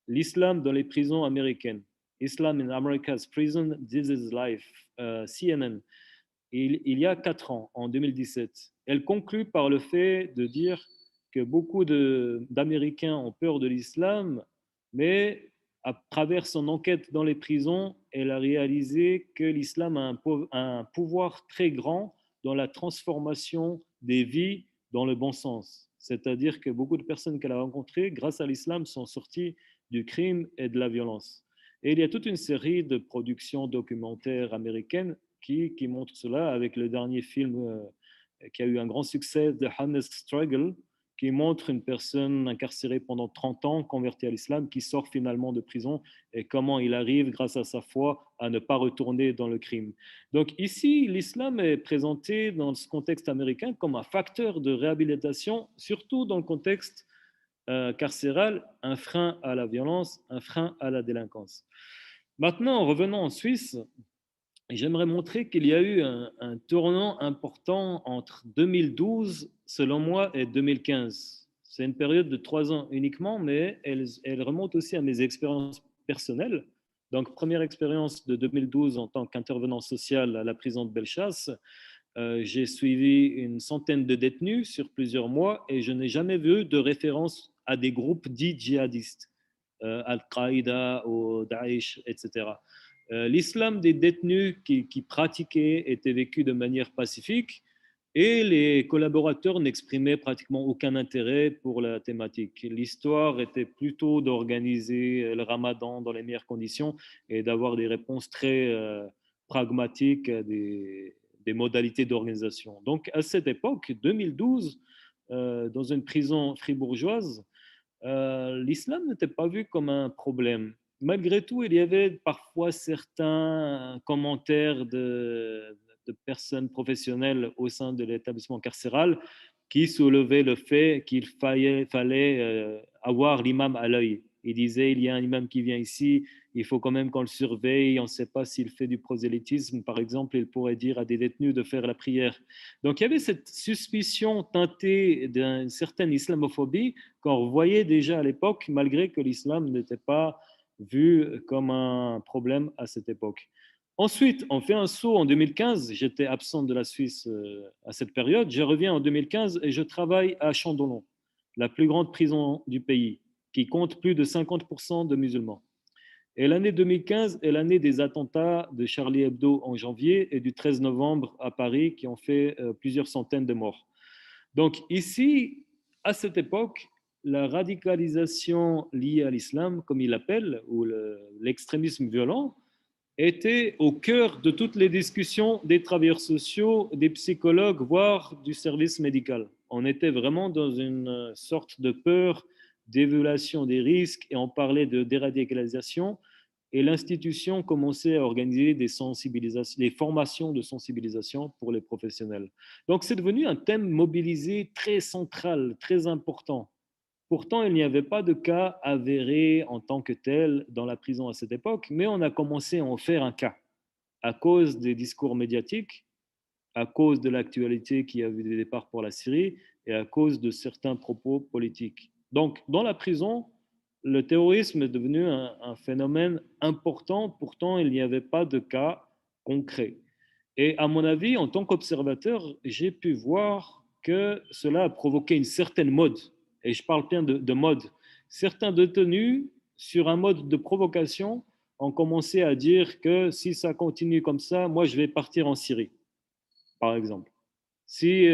l'islam dans les prisons américaines. Islam in America's Prison, This is Life, CNN. Il y a 4 ans, en 2017. Elle conclut par le fait de dire que beaucoup d'Américains ont peur de l'islam, mais à travers son enquête dans les prisons, elle a réalisé que l'islam a un pouvoir très grand dans la transformation des vies dans le bon sens. C'est-à-dire que beaucoup de personnes qu'elle a rencontrées, grâce à l'islam, sont sorties du crime et de la violence. Et il y a toute une série de productions documentaires américaines qui montrent cela, avec le dernier film qui a eu un grand succès, The Honest Struggle, qui montre une personne incarcérée pendant 30 ans, convertie à l'islam, qui sort finalement de prison et comment il arrive, grâce à sa foi, à ne pas retourner dans le crime. Donc ici, l'islam est présenté dans ce contexte américain comme un facteur de réhabilitation, surtout dans le contexte carcéral, un frein à la violence, un frein à la délinquance. Maintenant, revenons en Suisse. J'aimerais montrer qu'il y a eu un tournant important entre 2012, selon moi, et 2015. C'est une période de 3 ans uniquement, mais elle remonte aussi à mes expériences personnelles. Donc, première expérience de 2012 en tant qu'intervenant social à la prison de Bellechasse. J'ai suivi une centaine de détenus sur plusieurs mois et je n'ai jamais vu de référence à des groupes dits djihadistes, Al-Qaïda ou Daesh, etc. L'islam des détenus qui pratiquaient était vécu de manière pacifique et les collaborateurs n'exprimaient pratiquement aucun intérêt pour la thématique. L'histoire était plutôt d'organiser le ramadan dans les meilleures conditions et d'avoir des réponses très pragmatiques à des modalités d'organisation. Donc à cette époque, 2012, dans une prison fribourgeoise, l'islam n'était pas vu comme un problème. Malgré tout, il y avait parfois certains commentaires de personnes professionnelles au sein de l'établissement carcéral qui soulevaient le fait qu'il fallait avoir l'imam à l'œil. Il disait, il y a un imam qui vient ici, il faut quand même qu'on le surveille, on ne sait pas s'il fait du prosélytisme, par exemple, il pourrait dire à des détenus de faire la prière. Donc il y avait cette suspicion teintée d'une certaine islamophobie qu'on voyait déjà à l'époque, malgré que l'islam n'était pas vu comme un problème à cette époque. Ensuite, on fait un saut en 2015. J'étais absent de la Suisse à cette période. Je reviens en 2015 et je travaille à Chandolon, la plus grande prison du pays, qui compte plus de 50% de musulmans. Et l'année 2015 est l'année des attentats de Charlie Hebdo en janvier et du 13 novembre à Paris, qui ont fait plusieurs centaines de morts. Donc ici, à cette époque, la radicalisation liée à l'islam, comme il l'appelle, ou l'extrémisme violent, était au cœur de toutes les discussions des travailleurs sociaux, des psychologues, voire du service médical. On était vraiment dans une sorte de peur d'évaluation des risques et on parlait de déradicalisation et l'institution commençait à organiser des formations de sensibilisation pour les professionnels. Donc c'est devenu un thème mobilisé très central, très important. Pourtant, il n'y avait pas de cas avérés en tant que tel dans la prison à cette époque, mais on a commencé à en faire un cas à cause des discours médiatiques, à cause de l'actualité qui a vu des départs pour la Syrie et à cause de certains propos politiques. Donc, dans la prison, le terrorisme est devenu un phénomène important, pourtant il n'y avait pas de cas concrets. Et à mon avis, en tant qu'observateur, j'ai pu voir que cela a provoqué une certaine mode, et je parle bien de mode. Certains détenus, sur un mode de provocation, ont commencé à dire que si ça continue comme ça, moi je vais partir en Syrie, par exemple. Si,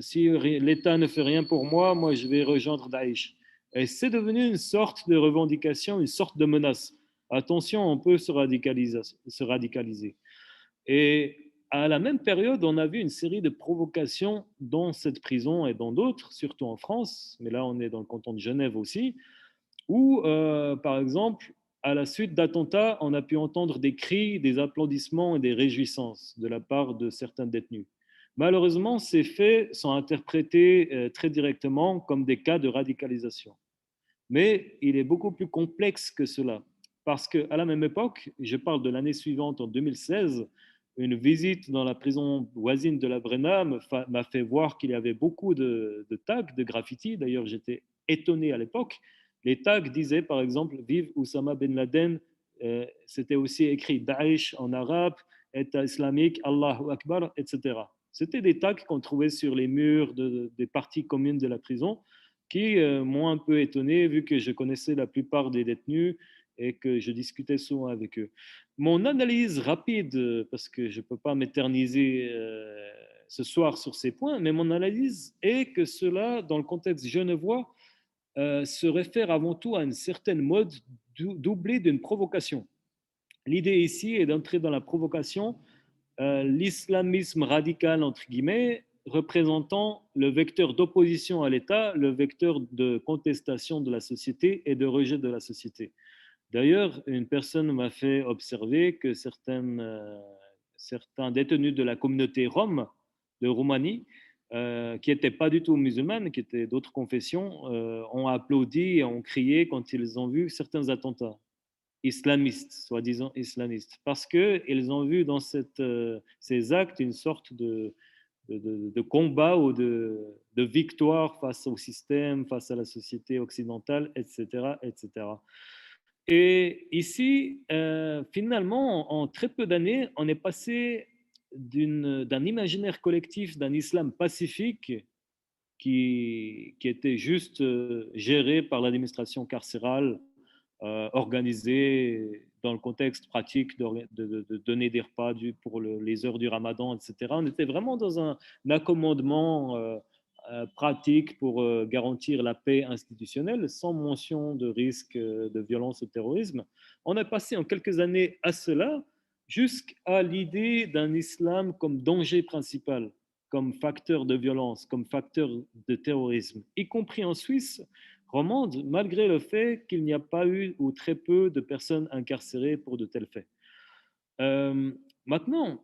si l'État ne fait rien pour moi, moi je vais rejoindre Daesh. Et c'est devenu une sorte de revendication, une sorte de menace. Attention, on peut se radicaliser. Et à la même période, on a vu une série de provocations dans cette prison et dans d'autres, surtout en France, mais là on est dans le canton de Genève aussi, où, par exemple, à la suite d'attentats, on a pu entendre des cris, des applaudissements et des réjouissances de la part de certains détenus. Malheureusement, ces faits sont interprétés très directement comme des cas de radicalisation. Mais il est beaucoup plus complexe que cela, parce qu'à la même époque, je parle de l'année suivante, en 2016, une visite dans la prison voisine de la Brenna m'a fait voir qu'il y avait beaucoup de tags, de graffitis. D'ailleurs, j'étais étonné à l'époque. Les tags disaient, par exemple, Vive Oussama Ben Laden. C'était aussi écrit Daesh en arabe, État islamique, Allahu Akbar, etc. C'était des tags qu'on trouvait sur les murs des parties communes de la prison qui m'ont un peu étonné vu que je connaissais la plupart des détenus et que je discutais souvent avec eux. Mon analyse rapide, parce que je ne peux pas m'éterniser ce soir sur ces points, mais mon analyse est que cela, dans le contexte genevois, se réfère avant tout à une certaine mode doublée d'une provocation. L'idée ici est d'entrer dans la provocation, l'islamisme radical, entre guillemets, représentant le vecteur d'opposition à l'État, le vecteur de contestation de la société et de rejet de la société. D'ailleurs, une personne m'a fait observer que certains détenus de la communauté rome de Roumanie, qui n'étaient pas du tout musulmanes, qui étaient d'autres confessions, ont applaudi et ont crié quand ils ont vu certains attentats islamistes, soi-disant islamistes, parce qu'ils ont vu dans ces actes une sorte de combat ou de victoire face au système, face à la société occidentale, etc. etc. Et ici, finalement, en très peu d'années, on est passé d'un imaginaire collectif, d'un islam pacifique qui était juste géré par l'administration carcérale, organisé dans le contexte pratique de donner des repas pour les heures du ramadan, etc. On était vraiment dans un accommodement pratique pour garantir la paix institutionnelle sans mention de risque de violence ou de terrorisme. On a passé en quelques années à cela jusqu'à l'idée d'un islam comme danger principal, comme facteur de violence, comme facteur de terrorisme, y compris en Suisse romande, malgré le fait qu'il n'y a pas eu ou très peu de personnes incarcérées pour de tels faits. Maintenant,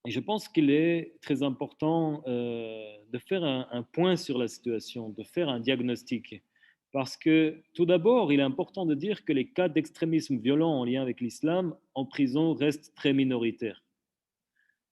je pense qu'il est très important de faire un point sur la situation, de faire un diagnostic. Parce que tout d'abord, il est important de dire que les cas d'extrémisme violent en lien avec l'islam en prison restent très minoritaires.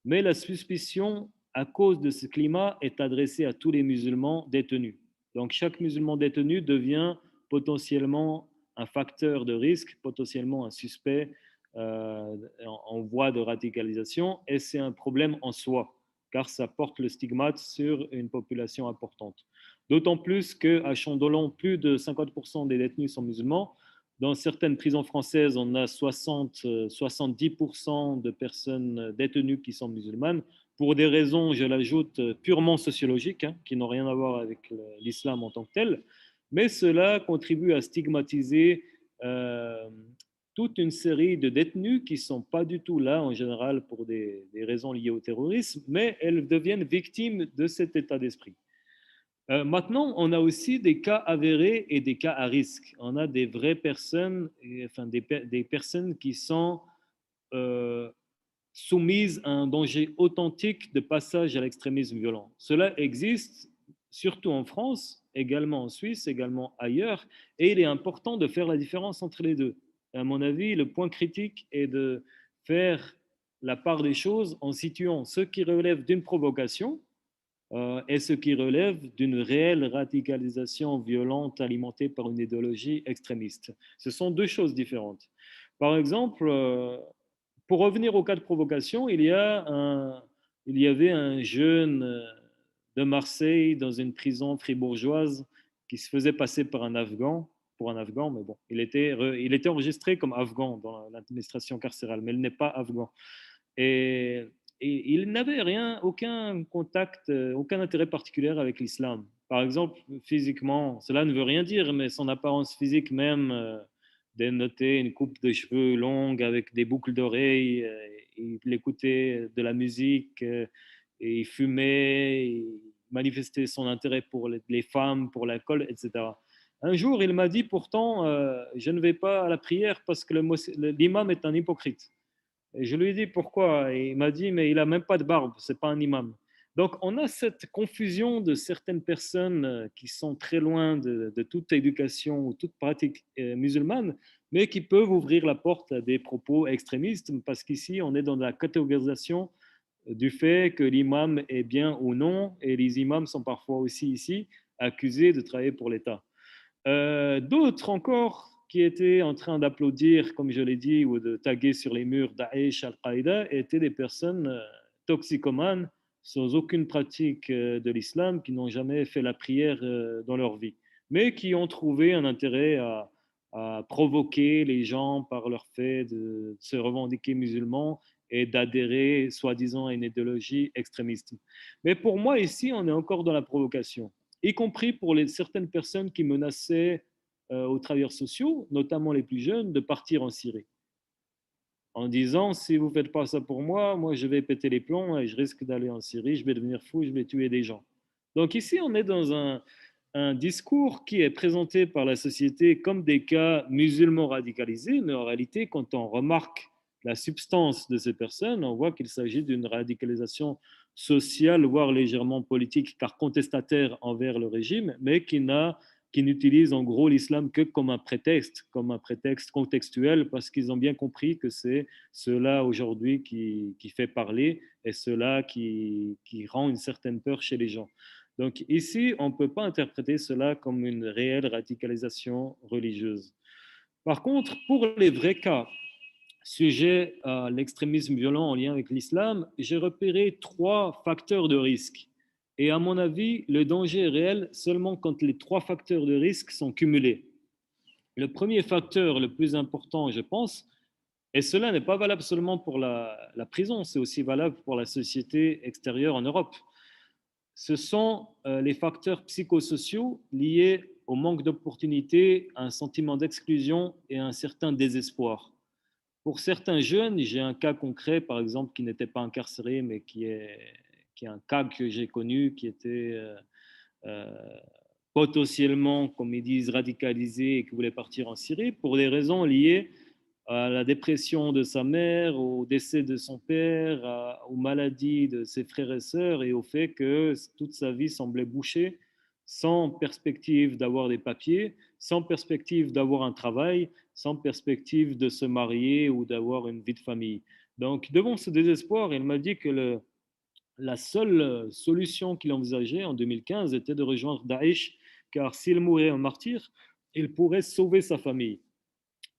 Mais la suspicion à cause de ce climat est adressée à tous les musulmans détenus. Donc chaque musulman détenu devient potentiellement un facteur de risque, potentiellement un suspect en voie de radicalisation, et c'est un problème en soi, car ça porte le stigmate sur une population importante. D'autant plus qu'à Chandolan, plus de 50% des détenus sont musulmans. Dans certaines prisons françaises, on a 70% de personnes détenues qui sont musulmanes, pour des raisons, je l'ajoute, purement sociologiques, qui n'ont rien à voir avec l'islam en tant que tel, mais cela contribue à stigmatiser toute une série de détenus qui ne sont pas du tout là, en général, pour des raisons liées au terrorisme, mais elles deviennent victimes de cet état d'esprit. Maintenant, on a aussi des cas avérés et des cas à risque. On a des vraies personnes, enfin des personnes qui sont soumises à un danger authentique de passage à l'extrémisme violent. Cela existe surtout en France, également en Suisse, également ailleurs, et il est important de faire la différence entre les deux. À mon avis, le point critique est de faire la part des choses en situant ce qui relève d'une provocation et ce qui relève d'une réelle radicalisation violente alimentée par une idéologie extrémiste. Ce sont deux choses différentes. Par exemple, pour revenir au cas de provocation, il y avait un jeune de Marseille dans une prison fribourgeoise qui se faisait passer pour un Afghan, mais bon, il était enregistré comme Afghan dans l'administration carcérale, mais il n'est pas Afghan. Et il n'avait aucun contact, aucun intérêt particulier avec l'islam. Par exemple, physiquement, cela ne veut rien dire, mais son apparence physique même dénotait une coupe de cheveux longue avec des boucles d'oreilles. Il écoutait de la musique, et il fumait, il manifestait son intérêt pour les femmes, pour l'alcool, etc. Un jour, il m'a dit pourtant, je ne vais pas à la prière parce que l'imam est un hypocrite. Et je lui ai dit pourquoi. Et il m'a dit, mais il n'a même pas de barbe, ce n'est pas un imam. Donc, on a cette confusion de certaines personnes qui sont très loin de toute éducation ou toute pratique musulmane, mais qui peuvent ouvrir la porte à des propos extrémistes, parce qu'ici, on est dans la catégorisation du fait que l'imam est bien ou non, et les imams sont parfois aussi ici accusés de travailler pour l'État. D'autres encore qui étaient en train d'applaudir, comme je l'ai dit, ou de taguer sur les murs Daesh, Al-Qaïda, étaient des personnes toxicomanes, sans aucune pratique de l'islam, qui n'ont jamais fait la prière dans leur vie, mais qui ont trouvé un intérêt à provoquer les gens par leur fait de se revendiquer musulmans et d'adhérer, soi-disant, à une idéologie extrémiste. Mais pour moi, ici, on est encore dans la provocation, y compris pour certaines personnes qui menaçaient aux travailleurs sociaux, notamment les plus jeunes, de partir en Syrie, en disant, si vous ne faites pas ça pour moi, moi je vais péter les plombs et je risque d'aller en Syrie, je vais devenir fou, je vais tuer des gens. Donc ici, on est dans un discours qui est présenté par la société comme des cas musulmans radicalisés, mais en réalité, quand on remarque la substance de ces personnes, on voit qu'il s'agit d'une radicalisation sociale, voire légèrement politique, car contestataire envers le régime, mais qui n'utilise en gros l'islam que comme un prétexte contextuel, parce qu'ils ont bien compris que c'est cela aujourd'hui qui fait parler et cela qui rend une certaine peur chez les gens. Donc ici, on ne peut pas interpréter cela comme une réelle radicalisation religieuse. Par contre, pour les vrais cas sujets à l'extrémisme violent en lien avec l'islam, j'ai repéré 3 facteurs de risque. Et à mon avis, le danger est réel seulement quand les 3 facteurs de risque sont cumulés. Le premier facteur, le plus important, je pense, Et cela n'est pas valable seulement pour la prison, c'est aussi valable pour la société extérieure en Europe. Ce sont les facteurs psychosociaux liés au manque d'opportunités, à un sentiment d'exclusion et à un certain désespoir. Pour certains jeunes, j'ai un cas concret, par exemple, qui n'était pas incarcéré, mais qui est un cas que j'ai connu, qui était euh, potentiellement, comme ils disent, radicalisé et qui voulait partir en Syrie pour des raisons liées à la dépression de sa mère, au décès de son père, aux maladies de ses frères et sœurs et au fait que toute sa vie semblait bouchée, sans perspective d'avoir des papiers, sans perspective d'avoir un travail, sans perspective de se marier ou d'avoir une vie de famille. Donc, devant ce désespoir, il m'a dit que la seule solution qu'il envisageait en 2015 était de rejoindre Daesh, car s'il mourait en martyr, il pourrait sauver sa famille.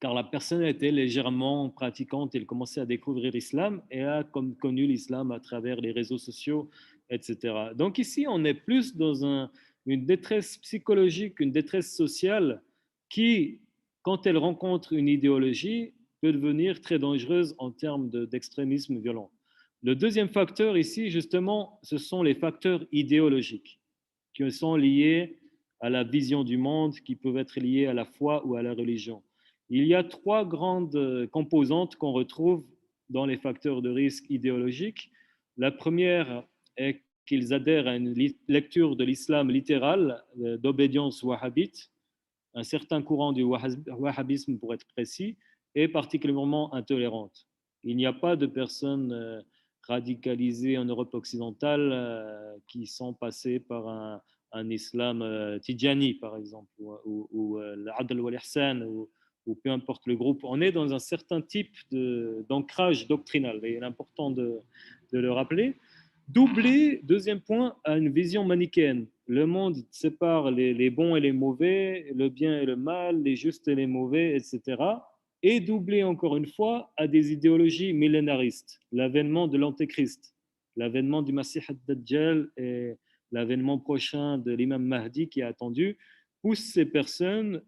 Car la personne était légèrement pratiquante, il commençait à découvrir l'islam et a connu l'islam à travers les réseaux sociaux, etc. Donc ici, on est plus dans une détresse psychologique, une détresse sociale qui, quand elle rencontre une idéologie, peut devenir très dangereuse en termes d'extrémisme violent. Le deuxième facteur ici, justement, ce sont les facteurs idéologiques qui sont liés à la vision du monde, qui peuvent être liés à la foi ou à la religion. Il y a trois grandes composantes qu'on retrouve dans les facteurs de risque idéologiques. La première est qu'ils adhèrent à une lecture de l'islam littéral d'obédience wahhabite. Un certain courant du wahhabisme, pour être précis, est particulièrement intolérante. Il n'y a pas de personnes radicalisées en Europe occidentale qui sont passées par un islam Tidjani, par exemple, ou l'Adl wal-Ihsan, ou peu importe le groupe. On est dans un certain type d'ancrage doctrinal, et il est important de le rappeler. Doublé, deuxième point, à une vision manichéenne. Le monde sépare les bons et les mauvais, le bien et le mal, les justes et les mauvais, etc. Et doublé encore une fois à des idéologies millénaristes. L'avènement de l'Antéchrist, l'avènement du Masih ad-Dajjal et l'avènement prochain de l'imam Mahdi qui est attendu, poussent ces personnes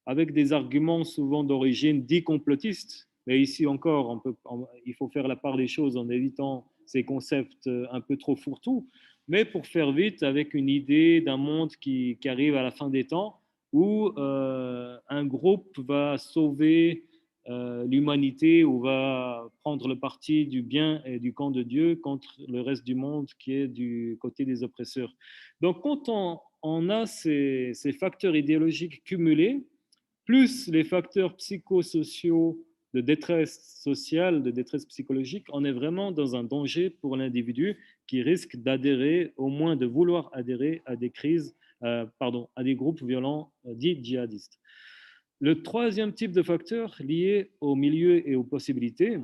avec des arguments souvent d'origine dit complotiste. Mais ici encore, il faut faire la part des choses en évitant ces concepts un peu trop fourre-tout, mais pour faire vite avec une idée d'un monde qui arrive à la fin des temps où un groupe va sauver l'humanité ou va prendre le parti du bien et du camp de Dieu contre le reste du monde qui est du côté des oppresseurs. Donc quand on a ces facteurs idéologiques cumulés, plus les facteurs psychosociaux de détresse sociale, de détresse psychologique, on est vraiment dans un danger pour l'individu qui risque d'adhérer, au moins de vouloir adhérer à des à des groupes violents dits djihadistes. Le troisième type de facteur lié au milieu et aux possibilités,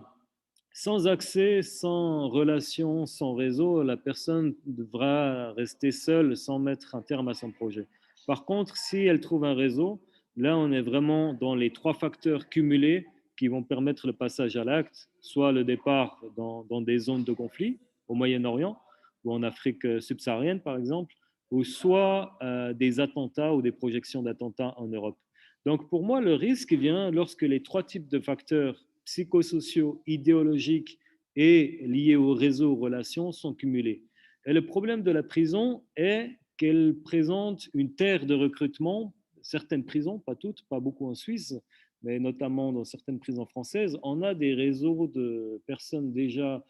sans accès, sans relation, sans réseau, la personne devra rester seule sans mettre un terme à son projet. Par contre, si elle trouve un réseau, là, on est vraiment dans les trois facteurs cumulés qui vont permettre le passage à l'acte, soit le départ dans des zones de conflit, au Moyen-Orient ou en Afrique subsaharienne, par exemple, ou soit des attentats ou des projections d'attentats en Europe. Donc, pour moi, le risque vient lorsque les trois types de facteurs psychosociaux, idéologiques et liés au réseau, aux relations sont cumulés. Et le problème de la prison est qu'elle présente une terre de recrutement. Certaines prisons, pas toutes, pas beaucoup en Suisse, mais notamment dans certaines prisons françaises, on a des réseaux de personnes déjà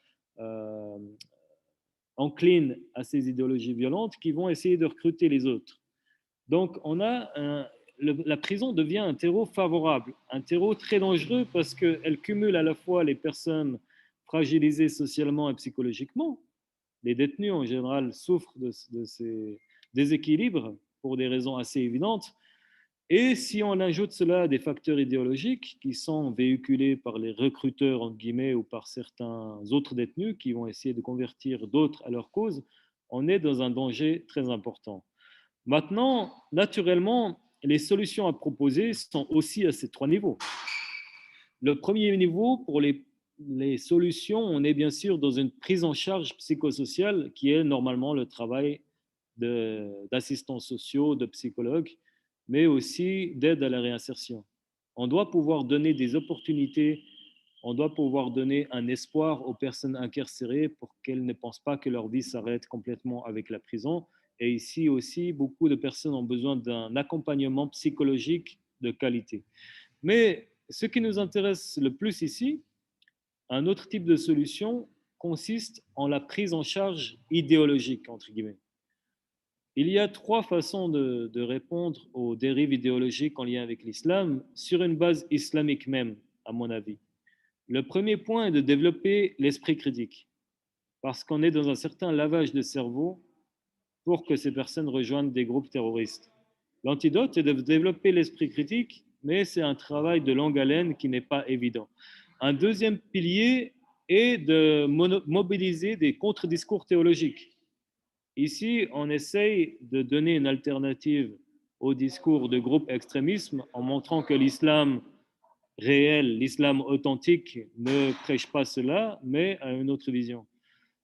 enclines à ces idéologies violentes qui vont essayer de recruter les autres. Donc, la prison devient un terreau favorable, un terreau très dangereux parce qu'elle cumule à la fois les personnes fragilisées socialement et psychologiquement. Les détenus, en général, souffrent de ces déséquilibres pour des raisons assez évidentes. Et si on ajoute cela à des facteurs idéologiques qui sont véhiculés par les recruteurs, entre guillemets, ou par certains autres détenus qui vont essayer de convertir d'autres à leur cause, on est dans un danger très important. Maintenant, naturellement, les solutions à proposer sont aussi à ces trois niveaux. Le premier niveau, pour les solutions, on est bien sûr dans une prise en charge psychosociale qui est normalement le travail d'assistants sociaux, de psychologues, mais aussi d'aide à la réinsertion. On doit pouvoir donner des opportunités, on doit pouvoir donner un espoir aux personnes incarcérées pour qu'elles ne pensent pas que leur vie s'arrête complètement avec la prison. Et ici aussi, beaucoup de personnes ont besoin d'un accompagnement psychologique de qualité. Mais ce qui nous intéresse le plus ici, un autre type de solution consiste en la prise en charge idéologique, entre guillemets. Il y a trois façons de répondre aux dérives idéologiques en lien avec l'islam sur une base islamique même, à mon avis. Le premier point est de développer l'esprit critique, parce qu'on est dans un certain lavage de cerveau pour que ces personnes rejoignent des groupes terroristes. L'antidote est de développer l'esprit critique, mais c'est un travail de longue haleine qui n'est pas évident. Un deuxième pilier est de mobiliser des contre-discours théologiques. Ici, on essaye de donner une alternative au discours de groupe extrémisme en montrant que l'islam réel, l'islam authentique ne prêche pas cela, mais a une autre vision.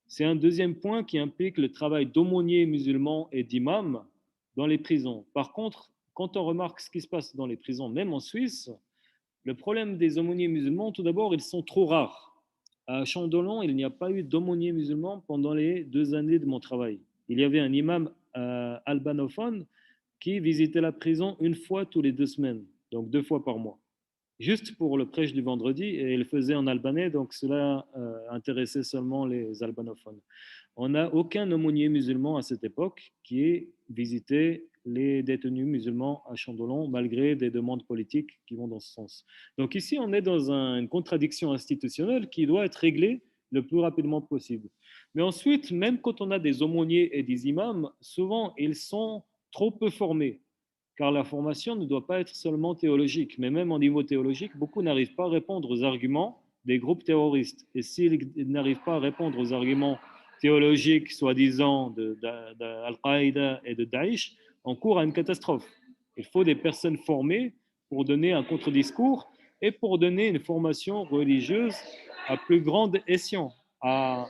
C'est un deuxième point qui implique le travail d'aumôniers musulmans et d'imams dans les prisons. Par contre, quand on remarque ce qui se passe dans les prisons, même en Suisse, le problème des aumôniers musulmans, tout d'abord, ils sont trop rares. À Chandolan, il n'y a pas eu d'aumôniers musulmans pendant les 2 années de mon travail. Il y avait un imam albanophone qui visitait la prison une fois tous les 2 semaines, donc 2 fois par mois, juste pour le prêche du vendredi, et il le faisait en albanais, donc cela intéressait seulement les albanophones. On n'a aucun aumônier musulman à cette époque qui ait visité les détenus musulmans à Chandolan, malgré des demandes politiques qui vont dans ce sens. Donc ici, on est dans une contradiction institutionnelle qui doit être réglée le plus rapidement possible. Mais ensuite, même quand on a des aumôniers et des imams, souvent, ils sont trop peu formés, car la formation ne doit pas être seulement théologique, mais même au niveau théologique, beaucoup n'arrivent pas à répondre aux arguments des groupes terroristes. Et s'ils n'arrivent pas à répondre aux arguments théologiques, soi-disant, d'Al-Qaïda et de Daesh, on court à une catastrophe. Il faut des personnes formées pour donner un contre-discours et pour donner une formation religieuse à plus grande escient, à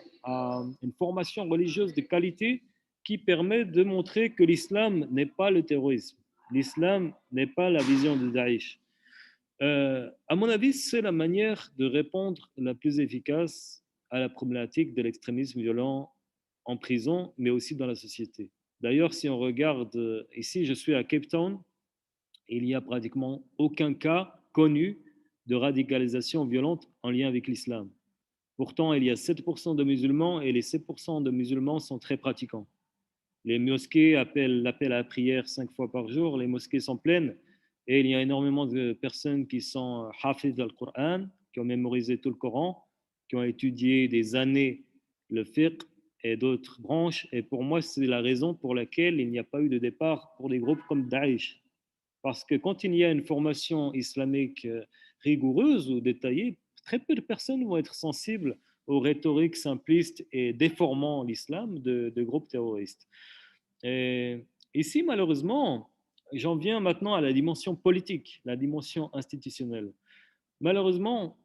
une formation religieuse de qualité qui permet de montrer que l'islam n'est pas le terrorisme. L'islam n'est pas la vision de Daesh. À mon avis, c'est la manière de répondre la plus efficace à la problématique de l'extrémisme violent en prison, mais aussi dans la société. D'ailleurs, si on regarde, ici, je suis à Cape Town, il n'y a pratiquement aucun cas connu de radicalisation violente en lien avec l'islam. Pourtant, il y a 7% de musulmans et les 7% de musulmans sont très pratiquants. Les mosquées appellent l'appel à la prière 5 fois par jour, les mosquées sont pleines et il y a énormément de personnes qui sont hafiz al-Qur'an, qui ont mémorisé tout le Coran, qui ont étudié des années le fiqh et d'autres branches. Et pour moi, c'est la raison pour laquelle il n'y a pas eu de départ pour des groupes comme Daesh. Parce que quand il y a une formation islamique rigoureuse ou détaillée, très peu de personnes vont être sensibles aux rhétoriques simplistes et déformant l'islam de groupes terroristes. Et ici, malheureusement, j'en viens maintenant à la dimension politique, la dimension institutionnelle. Malheureusement,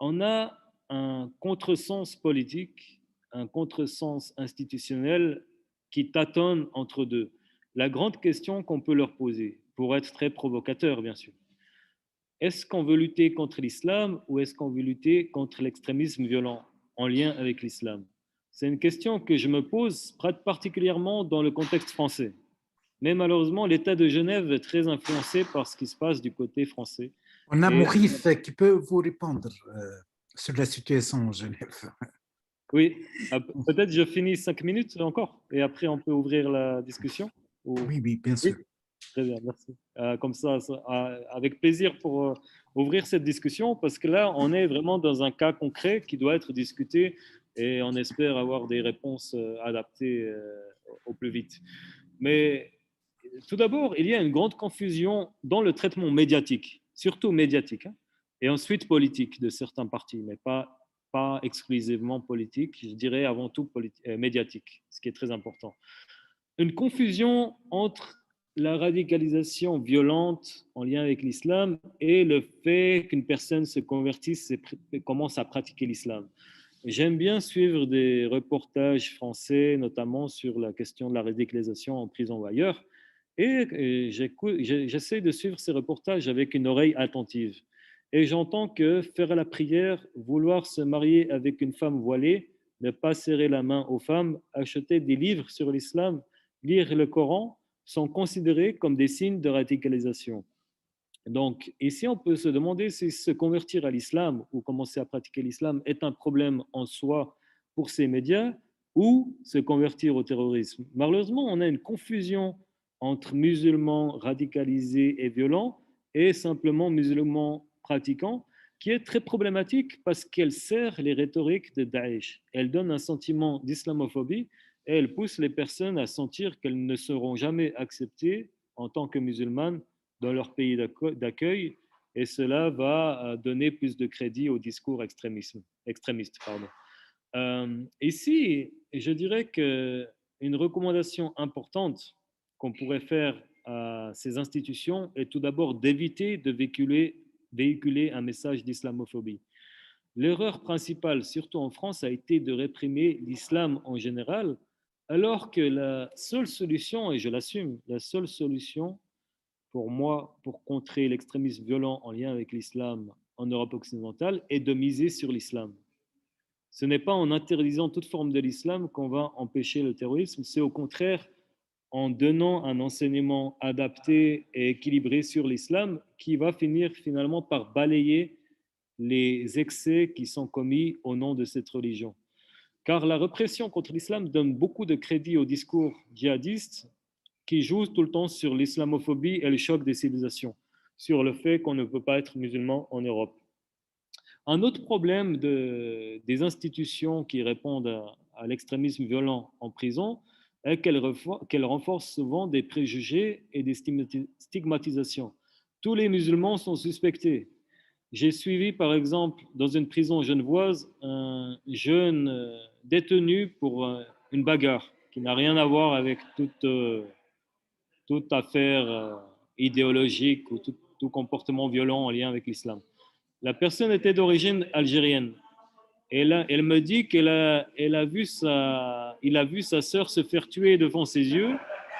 on a un contresens politique, un contresens institutionnel qui tâtonne entre deux. La grande question qu'on peut leur poser, pour être très provocateur, bien sûr, est-ce qu'on veut lutter contre l'islam ou est-ce qu'on veut lutter contre l'extrémisme violent en lien avec l'islam? C'est une question que je me pose particulièrement dans le contexte français. Mais malheureusement, l'État de Genève est très influencé par ce qui se passe du côté français. On a Et, Maurice qui peut vous répondre sur la situation en Genève. oui, peut-être je finis 5 minutes encore et après on peut ouvrir la discussion. Oui, oui, bien sûr. Oui, très bien, merci. Comme ça, avec plaisir pour ouvrir cette discussion parce que là, on est vraiment dans un cas concret qui doit être discuté et on espère avoir des réponses adaptées au plus vite. Mais tout d'abord, il y a une grande confusion dans le traitement médiatique, surtout médiatique, hein, et ensuite politique de certains partis, mais pas exclusivement politique, je dirais avant tout médiatique, ce qui est très important. Une confusion entre la radicalisation violente en lien avec l'islam et le fait qu'une personne se convertisse et commence à pratiquer l'islam. J'aime bien suivre des reportages français, notamment sur la question de la radicalisation en prison ou ailleurs. Et j'essaie de suivre ces reportages avec une oreille attentive. Et j'entends que faire la prière, vouloir se marier avec une femme voilée, ne pas serrer la main aux femmes, acheter des livres sur l'islam, lire le Coran, sont considérés comme des signes de radicalisation. Donc, ici, on peut se demander si se convertir à l'islam ou commencer à pratiquer l'islam est un problème en soi pour ces médias ou se convertir au terrorisme. Malheureusement, on a une confusion entre musulmans radicalisés et violents et simplement musulmans pratiquants qui est très problématique parce qu'elle sert les rhétoriques de Daesh. Elle donne un sentiment d'islamophobie et elle pousse les personnes à sentir qu'elles ne seront jamais acceptées en tant que musulmanes dans leur pays d'accueil, et cela va donner plus de crédit au discours extrémiste. Ici, je dirais qu'une recommandation importante qu'on pourrait faire à ces institutions est tout d'abord d'éviter de véhiculer un message d'islamophobie. L'erreur principale, surtout en France, a été de réprimer l'islam en général, alors que la seule solution, et je l'assume, la seule solution pour moi, pour contrer l'extrémisme violent en lien avec l'islam en Europe occidentale, est de miser sur l'islam. Ce n'est pas en interdisant toute forme de l'islam qu'on va empêcher le terrorisme, c'est au contraire en donnant un enseignement adapté et équilibré sur l'islam qui va finir finalement par balayer les excès qui sont commis au nom de cette religion. Car la répression contre l'islam donne beaucoup de crédit au discours djihadiste qui joue tout le temps sur l'islamophobie et le choc des civilisations, sur le fait qu'on ne peut pas être musulman en Europe. Un autre problème des institutions qui répondent à l'extrémisme violent en prison est qu'elles renforcent souvent des préjugés et des stigmatisations. Tous les musulmans sont suspectés. J'ai suivi, par exemple, dans une prison genevoise, un jeune détenu pour une bagarre qui n'a rien à voir avec toute affaire idéologique ou tout comportement violent en lien avec l'islam. La personne était d'origine algérienne. Et là, elle me dit qu'il a vu sa sœur se faire tuer devant ses yeux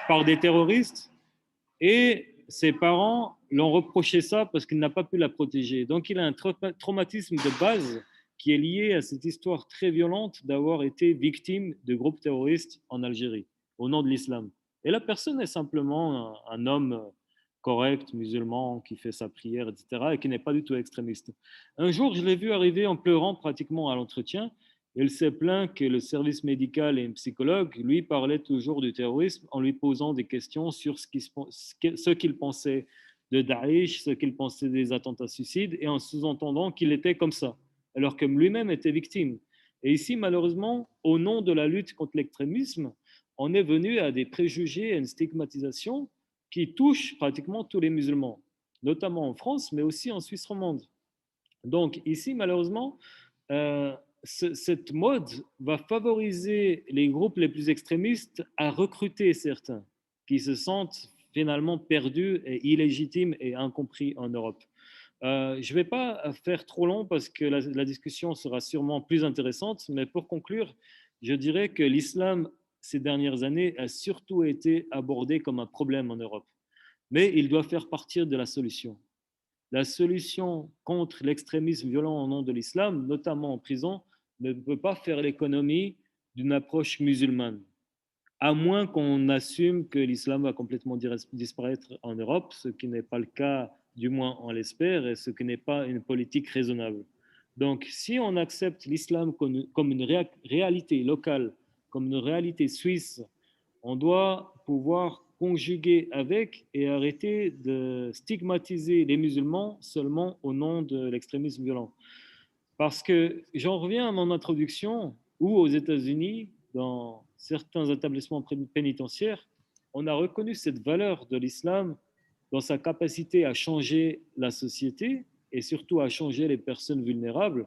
par des terroristes et ses parents l'ont reproché ça parce qu'il n'a pas pu la protéger. Donc, il a un traumatisme de base qui est lié à cette histoire très violente d'avoir été victime de groupes terroristes en Algérie, au nom de l'islam. Et la personne est simplement un homme correct, musulman, qui fait sa prière, etc., et qui n'est pas du tout extrémiste. Un jour, je l'ai vu arriver en pleurant pratiquement à l'entretien. Il s'est plaint que le service médical et un psychologue lui parlaient toujours du terrorisme en lui posant des questions sur ce qu'il pensait de Daesh, ce qu'il pensait des attentats suicides, et en sous-entendant qu'il était comme ça, alors que lui-même était victime. Et ici, malheureusement, au nom de la lutte contre l'extrémisme, on est venu à des préjugés et une stigmatisation qui touchent pratiquement tous les musulmans, notamment en France, mais aussi en Suisse romande. Donc ici, malheureusement, cette mode va favoriser les groupes les plus extrémistes à recruter certains qui se sentent finalement perdus et illégitimes et incompris en Europe. Je ne vais pas faire trop long parce que la discussion sera sûrement plus intéressante, mais pour conclure, je dirais que l'islam, ces dernières années, a surtout été abordé comme un problème en Europe. Mais il doit faire partie de la solution. La solution contre l'extrémisme violent au nom de l'islam, notamment en prison, ne peut pas faire l'économie d'une approche musulmane, à moins qu'on assume que l'islam va complètement disparaître en Europe, ce qui n'est pas le cas, du moins on l'espère, et ce qui n'est pas une politique raisonnable. Donc, si on accepte l'islam comme une réalité locale, comme une réalité suisse, on doit pouvoir conjuguer avec et arrêter de stigmatiser les musulmans seulement au nom de l'extrémisme violent. Parce que j'en reviens à mon introduction, où aux États-Unis, dans certains établissements pénitentiaires, on a reconnu cette valeur de l'islam dans sa capacité à changer la société et surtout à changer les personnes vulnérables.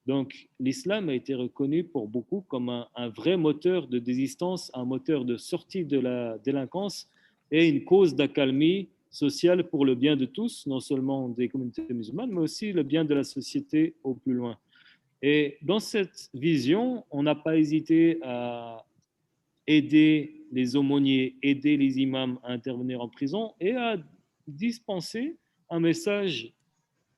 Donc, l'islam a été reconnu pour beaucoup comme un vrai moteur de résistance, un moteur de sortie de la délinquance et une cause d'accalmie sociale pour le bien de tous, non seulement des communautés musulmanes, mais aussi le bien de la société au plus loin. Et dans cette vision, on n'a pas hésité à aider les aumôniers, aider les imams à intervenir en prison et à dispenser un message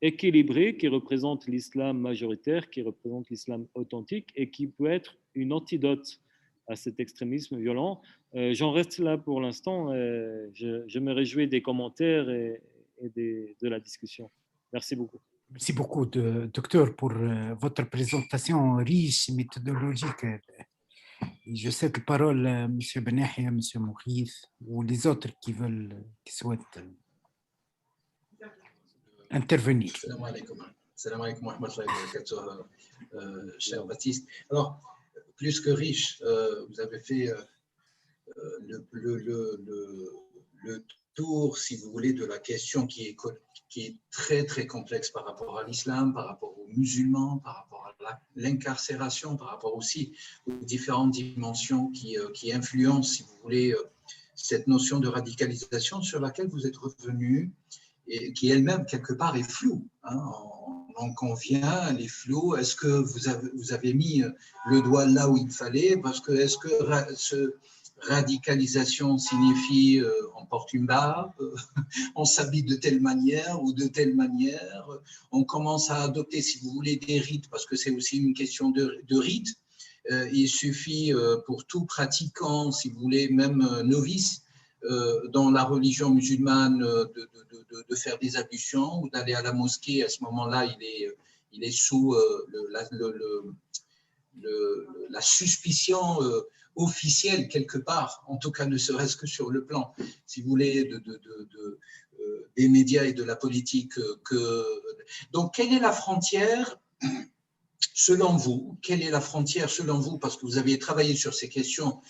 équilibré qui représente l'islam majoritaire, qui représente l'islam authentique et qui peut être une antidote à cet extrémisme violent. J'en reste là pour l'instant. Je me réjouis des commentaires et de la discussion. Merci beaucoup. Merci beaucoup, docteur, pour votre présentation riche et méthodologique. Et je cède la parole à M. Benahia, M. Mourif ou les autres qui souhaitent intervenir. Salam alaikum wa rahmatullahi wa barakatuh, cher Baptiste. Alors, plus que riche, vous avez fait le tour, si vous voulez, de la question qui est très, très complexe par rapport à l'islam, par rapport aux musulmans, par rapport à l'incarcération, par rapport aussi aux différentes dimensions qui influencent, si vous voulez, cette notion de radicalisation sur laquelle vous êtes revenu et qui elle-même, quelque part, est floue. Hein, on en convient, elle est floue. Est-ce que vous avez mis le doigt là où il fallait? Parce que est-ce que radicalisation signifie on porte une barbe, on s'habille de telle manière ou de telle manière, on commence à adopter, si vous voulez, des rites, parce que c'est aussi une question de rites. Il suffit pour tout pratiquant, si vous voulez, même novice, dans la religion musulmane, de faire des ablutions ou d'aller à la mosquée. À ce moment-là, il est sous la suspicion officielle quelque part, en tout cas ne serait-ce que sur le plan, si vous voulez, des médias et de la politique. Donc, quelle est la frontière selon vous? Quelle est la frontière selon vous? Parce que vous avez travaillé sur ces questions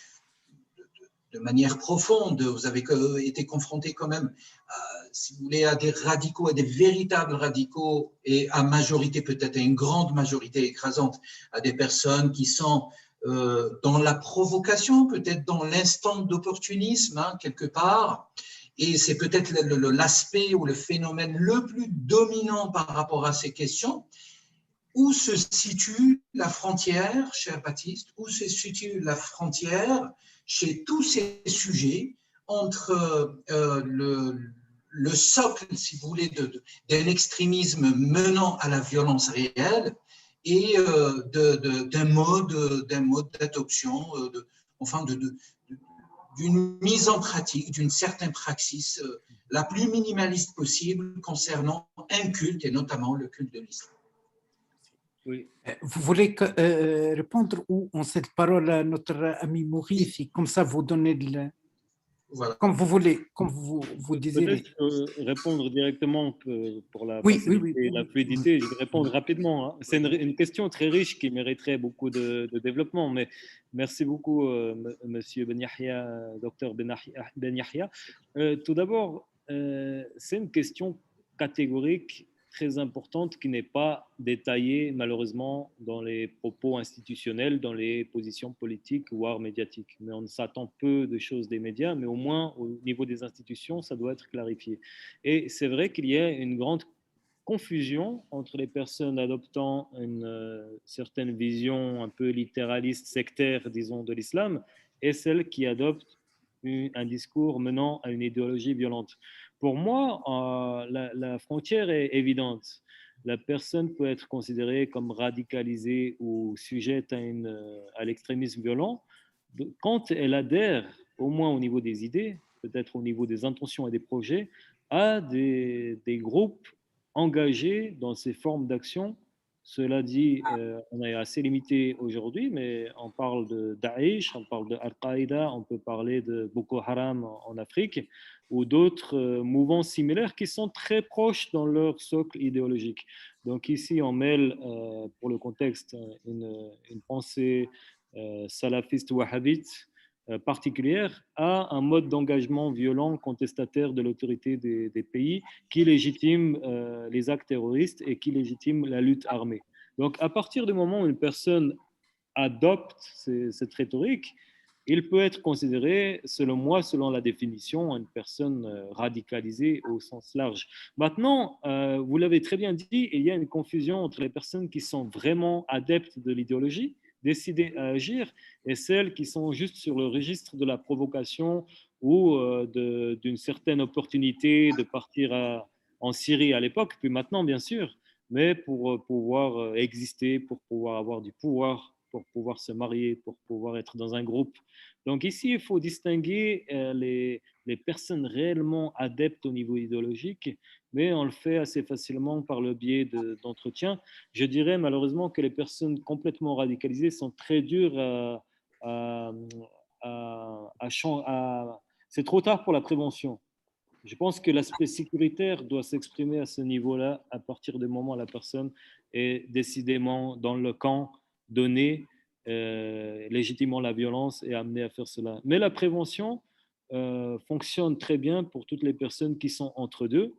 de manière profonde, vous avez été confronté quand même, si vous voulez, à des radicaux, à des véritables radicaux, et à majorité, peut-être à une grande majorité écrasante, à des personnes qui sont dans la provocation, peut-être dans l'instant d'opportunisme, hein, quelque part, et c'est peut-être l'aspect ou le phénomène le plus dominant par rapport à ces questions. Où se situe la frontière, cher Baptiste, où se situe la frontière chez tous ces sujets entre le socle, si vous voulez, d'un extrémisme menant à la violence réelle et d'un mode d'adoption, enfin d'une mise en pratique, d'une certaine praxis la plus minimaliste possible concernant un culte, et notamment le culte de l'islam. Oui. Vous voulez répondre ou on cède parole à notre ami Mourif et comme ça vous donnez Voilà. Comme vous voulez, comme vous désirez. Peut-être répondre directement pour la Oui, facilité et la fluidité. Oui. Je vais répondre rapidement. Hein. C'est une question très riche qui mériterait beaucoup de développement. Mais merci beaucoup, Monsieur Ben Yahya, Docteur Ben Yahya. Tout d'abord, c'est une question catégorique très importante qui n'est pas détaillée malheureusement dans les propos institutionnels, dans les positions politiques voire médiatiques. Mais on s'attend peu de choses des médias, mais au moins au niveau des institutions, ça doit être clarifié. Et c'est vrai qu'il y a une grande confusion entre les personnes adoptant une certaine vision un peu littéraliste, sectaire, disons, de l'islam, et celles qui adoptent un discours menant à une idéologie violente. Pour moi, la frontière est évidente. La personne peut être considérée comme radicalisée ou sujette à l'extrémisme violent quand elle adhère, au moins au niveau des idées, peut-être au niveau des intentions et des projets, à des groupes engagés dans ces formes d'action. Cela dit, on est assez limité aujourd'hui, mais on parle de Daesh, on parle de Al-Qaïda, on peut parler de Boko Haram en Afrique ou d'autres mouvements similaires qui sont très proches dans leur socle idéologique. Donc ici, on mêle, pour le contexte, une pensée salafiste wahhabite particulière à un mode d'engagement violent contestataire de l'autorité des pays qui légitime les actes terroristes et qui légitime la lutte armée. Donc à partir du moment où une personne adopte cette rhétorique, il peut être considéré, selon moi, selon la définition, une personne radicalisée au sens large. Maintenant, vous l'avez très bien dit, il y a une confusion entre les personnes qui sont vraiment adeptes de l'idéologie décidées à agir et celles qui sont juste sur le registre de la provocation ou d'une certaine opportunité de partir en Syrie à l'époque, puis maintenant bien sûr, mais pour pouvoir exister, pour pouvoir avoir du pouvoir, pour pouvoir se marier, pour pouvoir être dans un groupe. Donc ici, il faut distinguer les personnes réellement adeptes au niveau idéologique, mais on le fait assez facilement par le biais d'entretiens. Je dirais malheureusement que les personnes complètement radicalisées sont très dures à, c'est trop tard pour la prévention. Je pense que l'aspect sécuritaire doit s'exprimer à ce niveau-là à partir du moment où la personne est décidément dans le camp donné, légitimement la violence et amenée à faire cela. Mais la prévention fonctionne très bien pour toutes les personnes qui sont entre deux.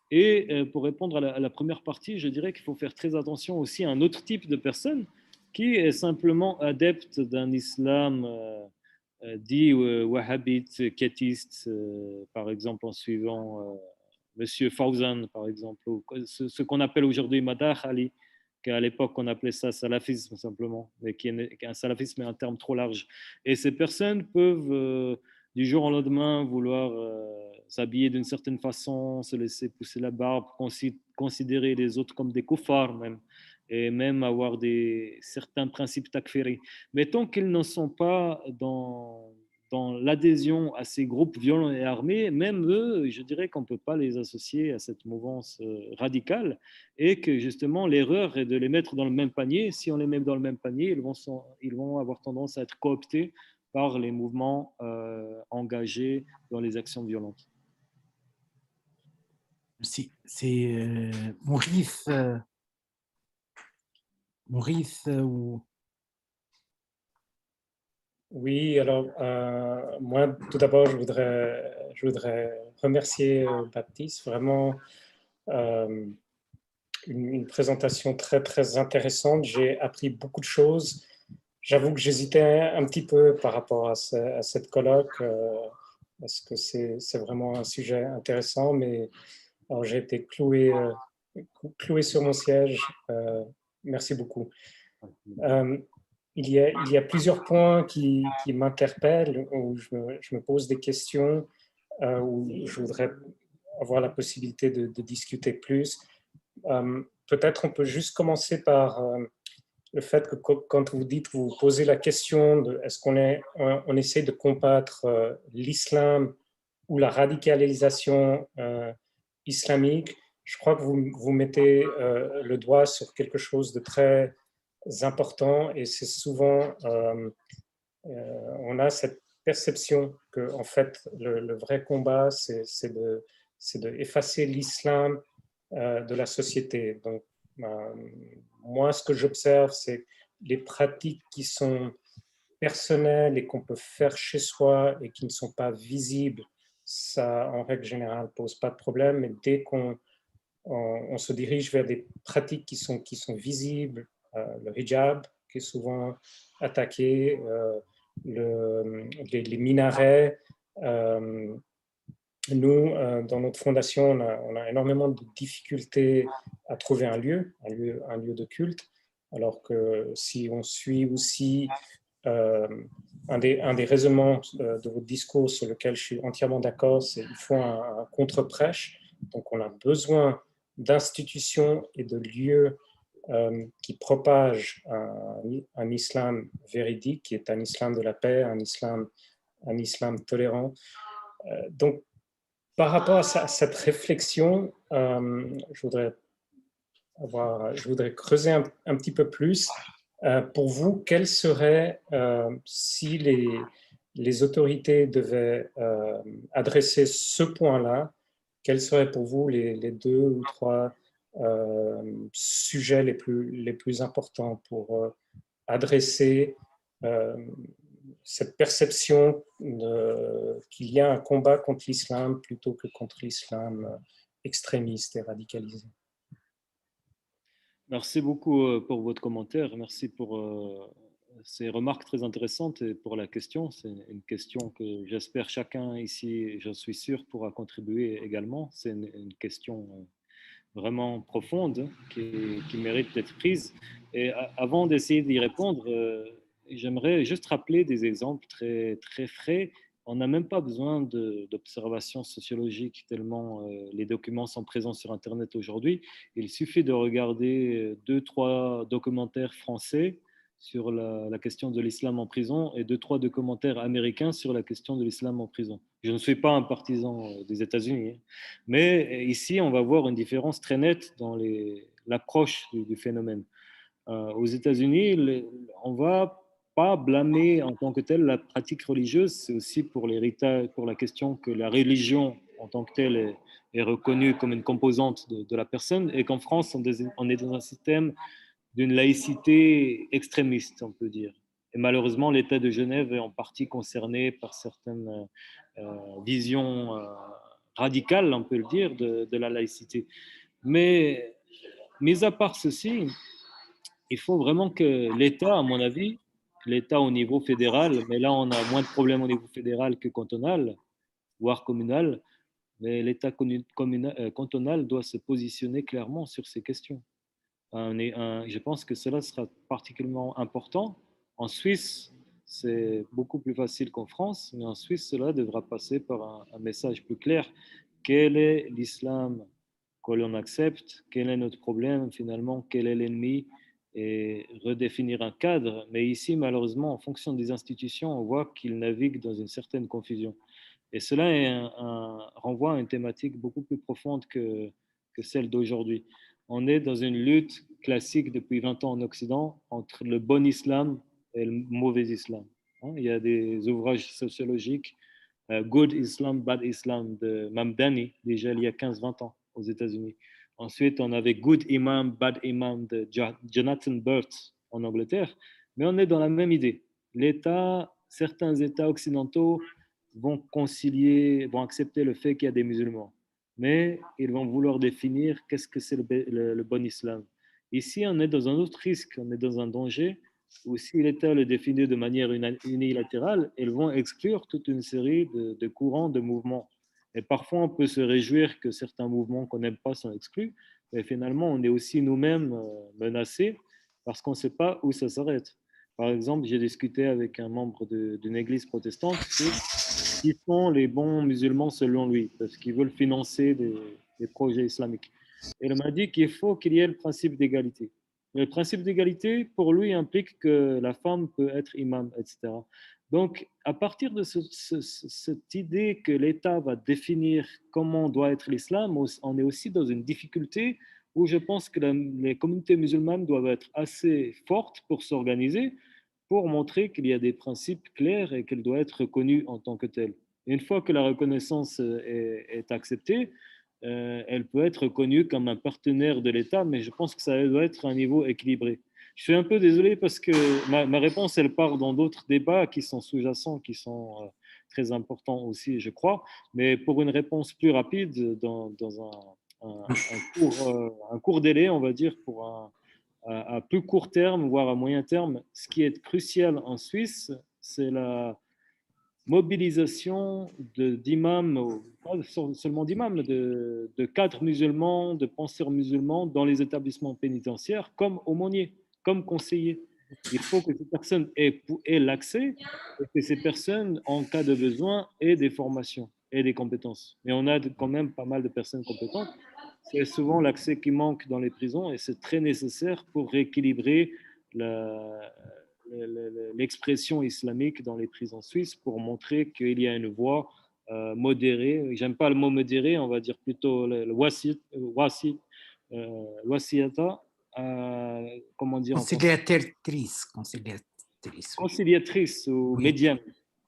Et pour répondre à la première partie, je dirais qu'il faut faire très attention aussi à un autre type de personne qui est simplement adepte d'un islam dit wahhabite, kétiste, par exemple en suivant Monsieur Fawzan, par exemple, ou ce qu'on appelle aujourd'hui Madah Ali, qu'à l'époque on appelait ça salafisme simplement, mais qui est un salafisme est un terme trop large. Et ces personnes peuvent du jour au lendemain vouloir s'habiller d'une certaine façon, se laisser pousser la barbe, considérer les autres comme des koufars même, et même avoir certains principes takfiri. Mais tant qu'ils ne sont pas dans l'adhésion à ces groupes violents et armés, même eux, je dirais qu'on ne peut pas les associer à cette mouvance radicale et que justement l'erreur est de les mettre dans le même panier. Si on les met dans le même panier, ils vont avoir tendance à être cooptés par les mouvements engagés dans les actions violentes. C'est Maurice, ou... Oui, alors moi, tout d'abord, je voudrais remercier Baptiste. Vraiment, une présentation très, très intéressante. J'ai appris beaucoup de choses. J'avoue que j'hésitais un petit peu par rapport à cette colloque, parce que c'est vraiment un sujet intéressant, mais j'ai été cloué sur mon siège. Merci beaucoup. Il y a plusieurs points qui m'interpellent, où je me pose des questions, où je voudrais avoir la possibilité de discuter plus. Peut-être on peut juste commencer par le fait que quand vous dites, vous posez la question de est-ce on essaie de combattre l'islam ou la radicalisation islamique, je crois que vous mettez le doigt sur quelque chose de très important et c'est souvent, on a cette perception que en fait le vrai combat c'est de effacer l'islam de la société. Donc moi ce que j'observe c'est les pratiques qui sont personnelles et qu'on peut faire chez soi et qui ne sont pas visibles, ça en règle générale pose pas de problème, mais dès qu'on se dirige vers des pratiques qui sont visibles, le hijab qui est souvent attaqué, les minarets. Nous, dans notre fondation, on a énormément de difficultés à trouver un lieu de culte, alors que si on suit aussi un des raisonnements de votre discours sur lequel je suis entièrement d'accord, c'est qu'il faut un contre-prêche. Donc, on a besoin d'institutions et de lieux qui propagent un islam véridique, qui est un islam de la paix, un islam tolérant. Donc, par rapport à cette réflexion, je voudrais creuser un petit peu plus. Pour vous, quels seraient, si les autorités devaient adresser ce point-là, quels seraient pour vous les 2 ou 3 sujets les plus importants pour adresser cette perception qu'il y a un combat contre l'islam plutôt que contre l'islam extrémiste et radicalisé? Merci beaucoup pour votre commentaire. Merci pour ces remarques très intéressantes et pour la question. C'est une question que j'espère chacun ici, je suis sûr, pourra contribuer également. C'est une question vraiment profondes qui méritent d'être prises. Et avant d'essayer d'y répondre, j'aimerais juste rappeler des exemples très, très frais. On n'a même pas besoin d'observations sociologiques tellement les documents sont présents sur Internet aujourd'hui. Il suffit de regarder 2-3 documentaires français sur la question de l'islam en prison et 2-3 documentaires américains sur la question de l'islam en prison. Je ne suis pas un partisan des États-Unis, mais ici, on va voir une différence très nette dans l'approche du phénomène. Aux États-Unis, on ne va pas blâmer en tant que tel la pratique religieuse, c'est aussi pour l'héritage, pour la question que la religion en tant que telle est reconnue comme une composante de la personne, et qu'en France, on est dans un système d'une laïcité extrémiste, on peut dire. Et malheureusement, l'État de Genève est en partie concerné par certaines visions radicales, on peut le dire, de la laïcité. Mais, mis à part ceci, il faut vraiment que l'État, à mon avis, l'État au niveau fédéral, mais là on a moins de problèmes au niveau fédéral que cantonal, voire communal, mais l'État cantonal doit se positionner clairement sur ces questions. Je pense que cela sera particulièrement important. En Suisse, c'est beaucoup plus facile qu'en France, mais en Suisse, cela devra passer par un message plus clair. Quel est l'islam que l'on accepte? Quel est notre problème finalement? Quel est l'ennemi? Et redéfinir un cadre. Mais ici, malheureusement, en fonction des institutions, on voit qu'ils naviguent dans une certaine confusion. Et cela renvoie à une thématique beaucoup plus profonde que celle d'aujourd'hui. On est dans une lutte classique depuis 20 ans en Occident entre le bon islam et le mauvais islam. Il y a des ouvrages sociologiques, Good Islam, Bad Islam, de Mamdani, déjà il y a 15-20 ans aux États-Unis. Ensuite, on avait Good Imam, Bad Imam de Jonathan Burt en Angleterre. Mais on est dans la même idée. Certains États occidentaux vont concilier, vont accepter le fait qu'il y a des musulmans, mais ils vont vouloir définir qu'est-ce que c'est le bon islam. Ici, on est dans un autre risque, on est dans un danger où si l'État le définit de manière unilatérale, ils vont exclure toute une série de courants, de mouvements. Et parfois, on peut se réjouir que certains mouvements qu'on n'aime pas sont exclus, mais finalement, on est aussi nous-mêmes menacés parce qu'on ne sait pas où ça s'arrête. Par exemple, j'ai discuté avec un membre d'une église protestante qui sont les bons musulmans selon lui, parce qu'ils veulent financer des projets islamiques. Et il m'a dit qu'il faut qu'il y ait le principe d'égalité. Le principe d'égalité, pour lui, implique que la femme peut être imam, etc. Donc, à partir de cette idée que l'État va définir comment doit être l'islam, on est aussi dans une difficulté où je pense que les communautés musulmanes doivent être assez fortes pour s'organiser, pour montrer qu'il y a des principes clairs et qu'elle doit être reconnue en tant que telle. Une fois que la reconnaissance est acceptée, elle peut être reconnue comme un partenaire de l'État, mais je pense que ça doit être à un niveau équilibré. Je suis un peu désolé parce que ma réponse, elle part dans d'autres débats qui sont sous-jacents, qui sont très importants aussi, je crois. Mais pour une réponse plus rapide, dans un court délai, on va dire, pour à plus court terme, voire à moyen terme, ce qui est crucial en Suisse, c'est la mobilisation d'imams, pas seulement d'imams, de cadres musulmans, de penseurs musulmans dans les établissements pénitentiaires comme aumôniers, comme conseillers. Il faut que ces personnes aient l'accès et que ces personnes, en cas de besoin, aient des formations et des compétences. Mais on a quand même pas mal de personnes compétentes. C'est souvent l'accès qui manque dans les prisons et c'est très nécessaire pour rééquilibrer l'expression islamique dans les prisons suisses pour montrer qu'il y a une voie modérée. J'aime pas le mot modéré, on va dire plutôt le wasiyata, comment dire en français? Conciliatrice ou Oui. médiane,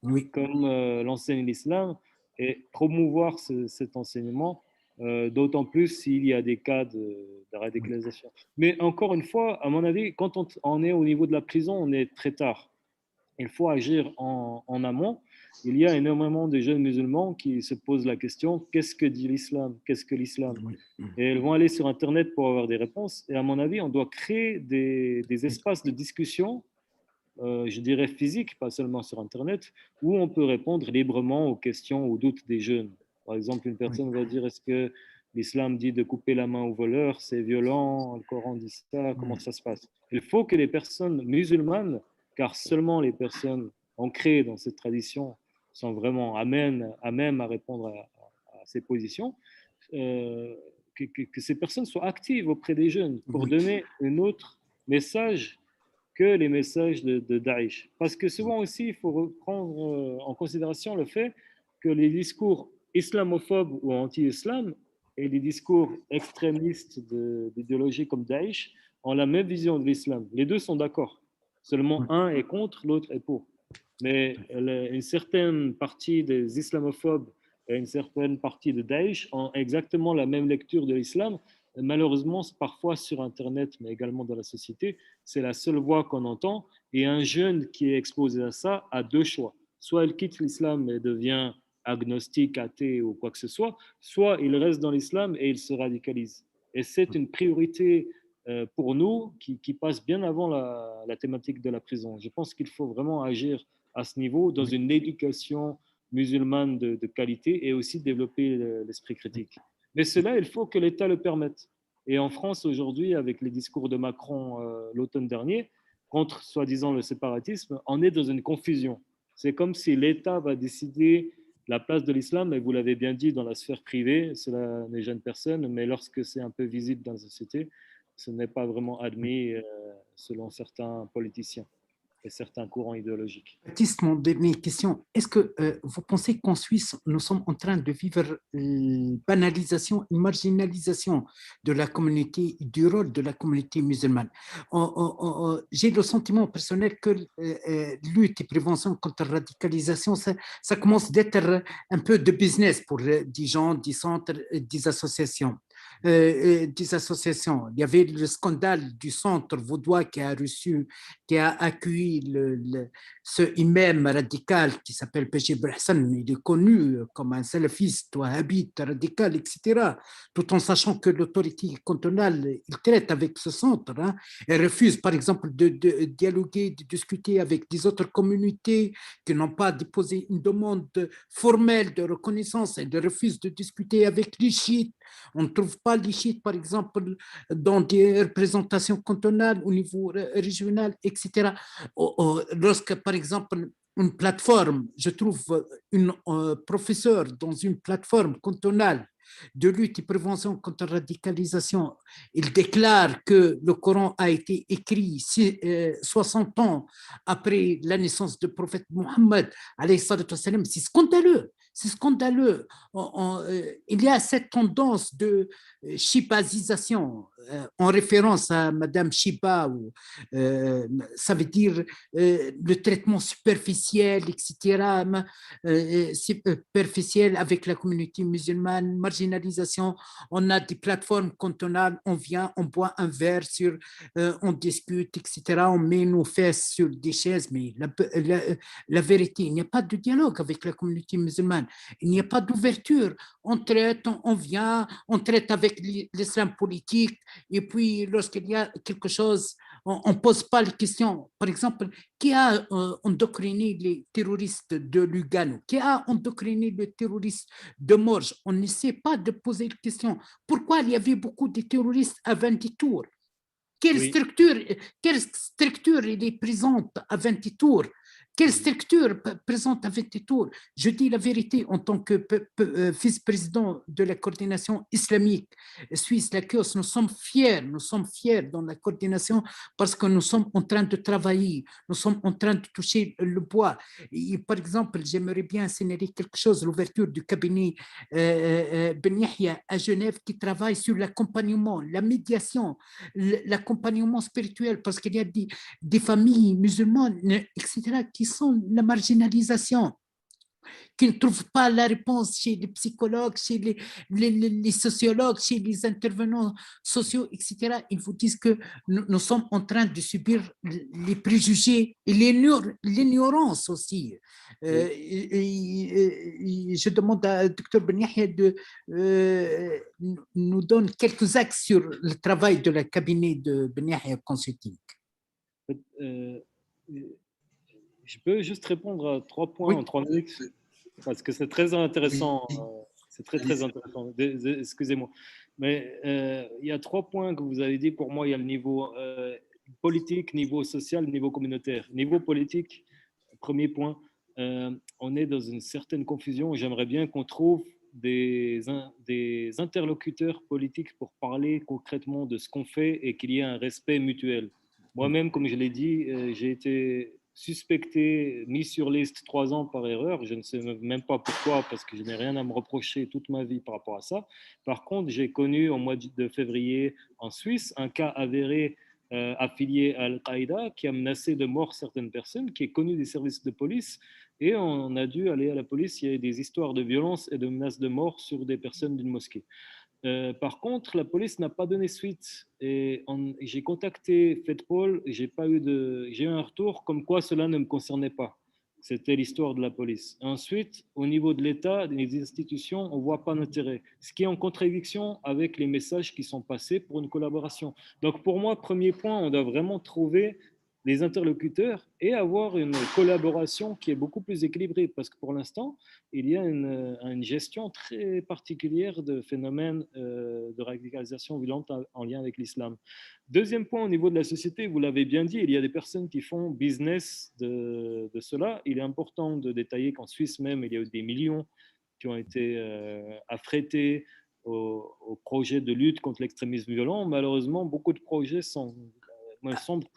Oui. comme l'enseigne l'islam, et promouvoir cet enseignement, d'autant plus s'il y a des cas de radicalisation. Mais encore une fois, à mon avis, quand on est au niveau de la prison, on est très tard. Il faut agir en amont. Il y a énormément de jeunes musulmans qui se posent la question, qu'est-ce que dit l'islam? Qu'est-ce que l'islam? Et ils vont aller sur Internet pour avoir des réponses. Et à mon avis, on doit créer des espaces de discussion, je dirais physiques, pas seulement sur Internet, où on peut répondre librement aux questions, aux doutes des jeunes. Par exemple, une personne va dire, est-ce que l'islam dit de couper la main au voleur, c'est violent, le Coran dit ça, comment ça se passe? Il faut que les personnes musulmanes, car seulement les personnes ancrées dans cette tradition sont vraiment à même à répondre à ces positions, que ces personnes soient actives auprès des jeunes pour donner un autre message que les messages de Daesh. Parce que souvent aussi, il faut prendre en considération le fait que les discours islamophobes ou anti-islam et les discours extrémistes d'idéologies comme Daesh ont la même vision de l'islam. Les deux sont d'accord. Seulement un est contre, l'autre est pour. Mais une certaine partie des islamophobes et une certaine partie de Daesh ont exactement la même lecture de l'islam. Malheureusement, parfois sur Internet, mais également dans la société, c'est la seule voix qu'on entend. Et un jeune qui est exposé à ça a deux choix. Soit il quitte l'islam et devient agnostique, athée ou quoi que ce soit il reste dans l'islam et il se radicalise. Et c'est une priorité pour nous qui passe bien avant la thématique de la prison. Je pense qu'il faut vraiment agir à ce niveau dans une éducation musulmane de qualité et aussi développer l'esprit critique. Mais cela, il faut que l'État le permette. Et en France, aujourd'hui, avec les discours de Macron l'automne dernier, contre soi-disant le séparatisme, on est dans une confusion. C'est comme si l'État va décider la place de l'islam, et vous l'avez bien dit, dans la sphère privée, cela ne gêne personne, mais lorsque c'est un peu visible dans la société, ce n'est pas vraiment admis selon certains politiciens et certains courants idéologiques. Baptiste, mon dernière question. Est-ce que vous pensez qu'en Suisse, nous sommes en train de vivre une banalisation, une marginalisation de la communauté, du rôle de la communauté musulmane? J'ai le sentiment personnel que lutte et prévention contre la radicalisation, ça commence d'être un peu de business pour des gens, des centres, des associations. Il y avait le scandale du centre vaudois qui a accueilli ce imam radical qui s'appelle Péché Brahsan. Il est connu comme un salafiste, wahhabite, radical, etc. Tout en sachant que l'autorité cantonale, il traite avec ce centre, et refuse par exemple de dialoguer, de discuter avec des autres communautés qui n'ont pas déposé une demande formelle de reconnaissance et de refuse de discuter avec les chiites. On ne trouve pas les chiites, par exemple, dans des représentations cantonales au niveau régional, etc. Lorsque, par exemple, une plateforme, je trouve un professeur dans une plateforme cantonale de lutte et prévention contre la radicalisation, il déclare que le Coran a été écrit 60 ans après la naissance du prophète Mohammed, c'est scandaleux. C'est scandaleux. Il y a cette tendance de chibasisation en référence à Madame Chiba, ça veut dire le traitement superficiel, etc., superficiel avec la communauté musulmane, marginalisation. On a des plateformes cantonales, on vient, on boit un verre, on discute, etc., on met nos fesses sur des chaises, mais la vérité, il n'y a pas de dialogue avec la communauté musulmane, il n'y a pas d'ouverture, on traite, on vient, on traite avec l'islam politique, et puis lorsqu'il y a quelque chose, on ne pose pas les questions. Par exemple, qui a endocriné les terroristes de Lugano? Qui a endocriné les terroristes de Morges? On n'essaie pas de poser les questions. Pourquoi il y avait beaucoup de terroristes à 20 tours? Quelle structure est présente à 20 tours? Quelle structure présente à 20 tours? Je dis la vérité en tant que vice-président de la coordination islamique suisse, la CUOS, nous sommes fiers dans la coordination parce que nous sommes en train de travailler, nous sommes en train de toucher le bois. Et, par exemple, j'aimerais bien signaler quelque chose, l'ouverture du cabinet Ben Yahya à Genève qui travaille sur l'accompagnement, la médiation, l'accompagnement spirituel, parce qu'il y a des familles musulmanes, etc., qui sont la marginalisation, qui ne trouvent pas la réponse chez les psychologues, chez les sociologues, chez les intervenants sociaux, etc. Ils vous disent que nous sommes en train de subir les préjugés et l'ignorance aussi. Je demande à Dr Ben Yahya de nous donner quelques axes sur le travail de la cabinet de Ben Yahya Consulting. Je peux juste répondre à 3 points en 3 minutes, parce que c'est très intéressant C'est très, très intéressant. Excusez-moi. Mais il y a 3 points que vous avez dit. Pour moi, il y a le niveau politique, niveau social, niveau communautaire. Niveau politique, premier point, on est dans une certaine confusion. J'aimerais bien qu'on trouve des interlocuteurs politiques pour parler concrètement de ce qu'on fait et qu'il y ait un respect mutuel. Moi-même, comme je l'ai dit, j'ai été suspecté, mis sur liste 3 ans par erreur. Je ne sais même pas pourquoi, parce que je n'ai rien à me reprocher toute ma vie par rapport à ça. Par contre, j'ai connu au mois de février en Suisse un cas avéré affilié à Al-Qaïda qui a menacé de mort certaines personnes, qui est connu des services de police, et on a dû aller à la police. Il y a eu des histoires de violence et de menaces de mort sur des personnes d'une mosquée. Par contre, la police n'a pas donné suite et j'ai contacté FedPol, j'ai eu un retour comme quoi cela ne me concernait pas. C'était l'histoire de la police. Ensuite, au niveau de l'État, des institutions, on ne voit pas d'intérêt, ce qui est en contradiction avec les messages qui sont passés pour une collaboration. Donc pour moi, premier point, on doit vraiment trouver les interlocuteurs et avoir une collaboration qui est beaucoup plus équilibrée, parce que pour l'instant, il y a une gestion très particulière de phénomènes de radicalisation violente en lien avec l'islam. Deuxième point, au niveau de la société, vous l'avez bien dit, il y a des personnes qui font business de cela. Il est important de détailler qu'en Suisse même, il y a eu des millions qui ont été affrétés au projet de lutte contre l'extrémisme violent. Malheureusement, beaucoup de projets sont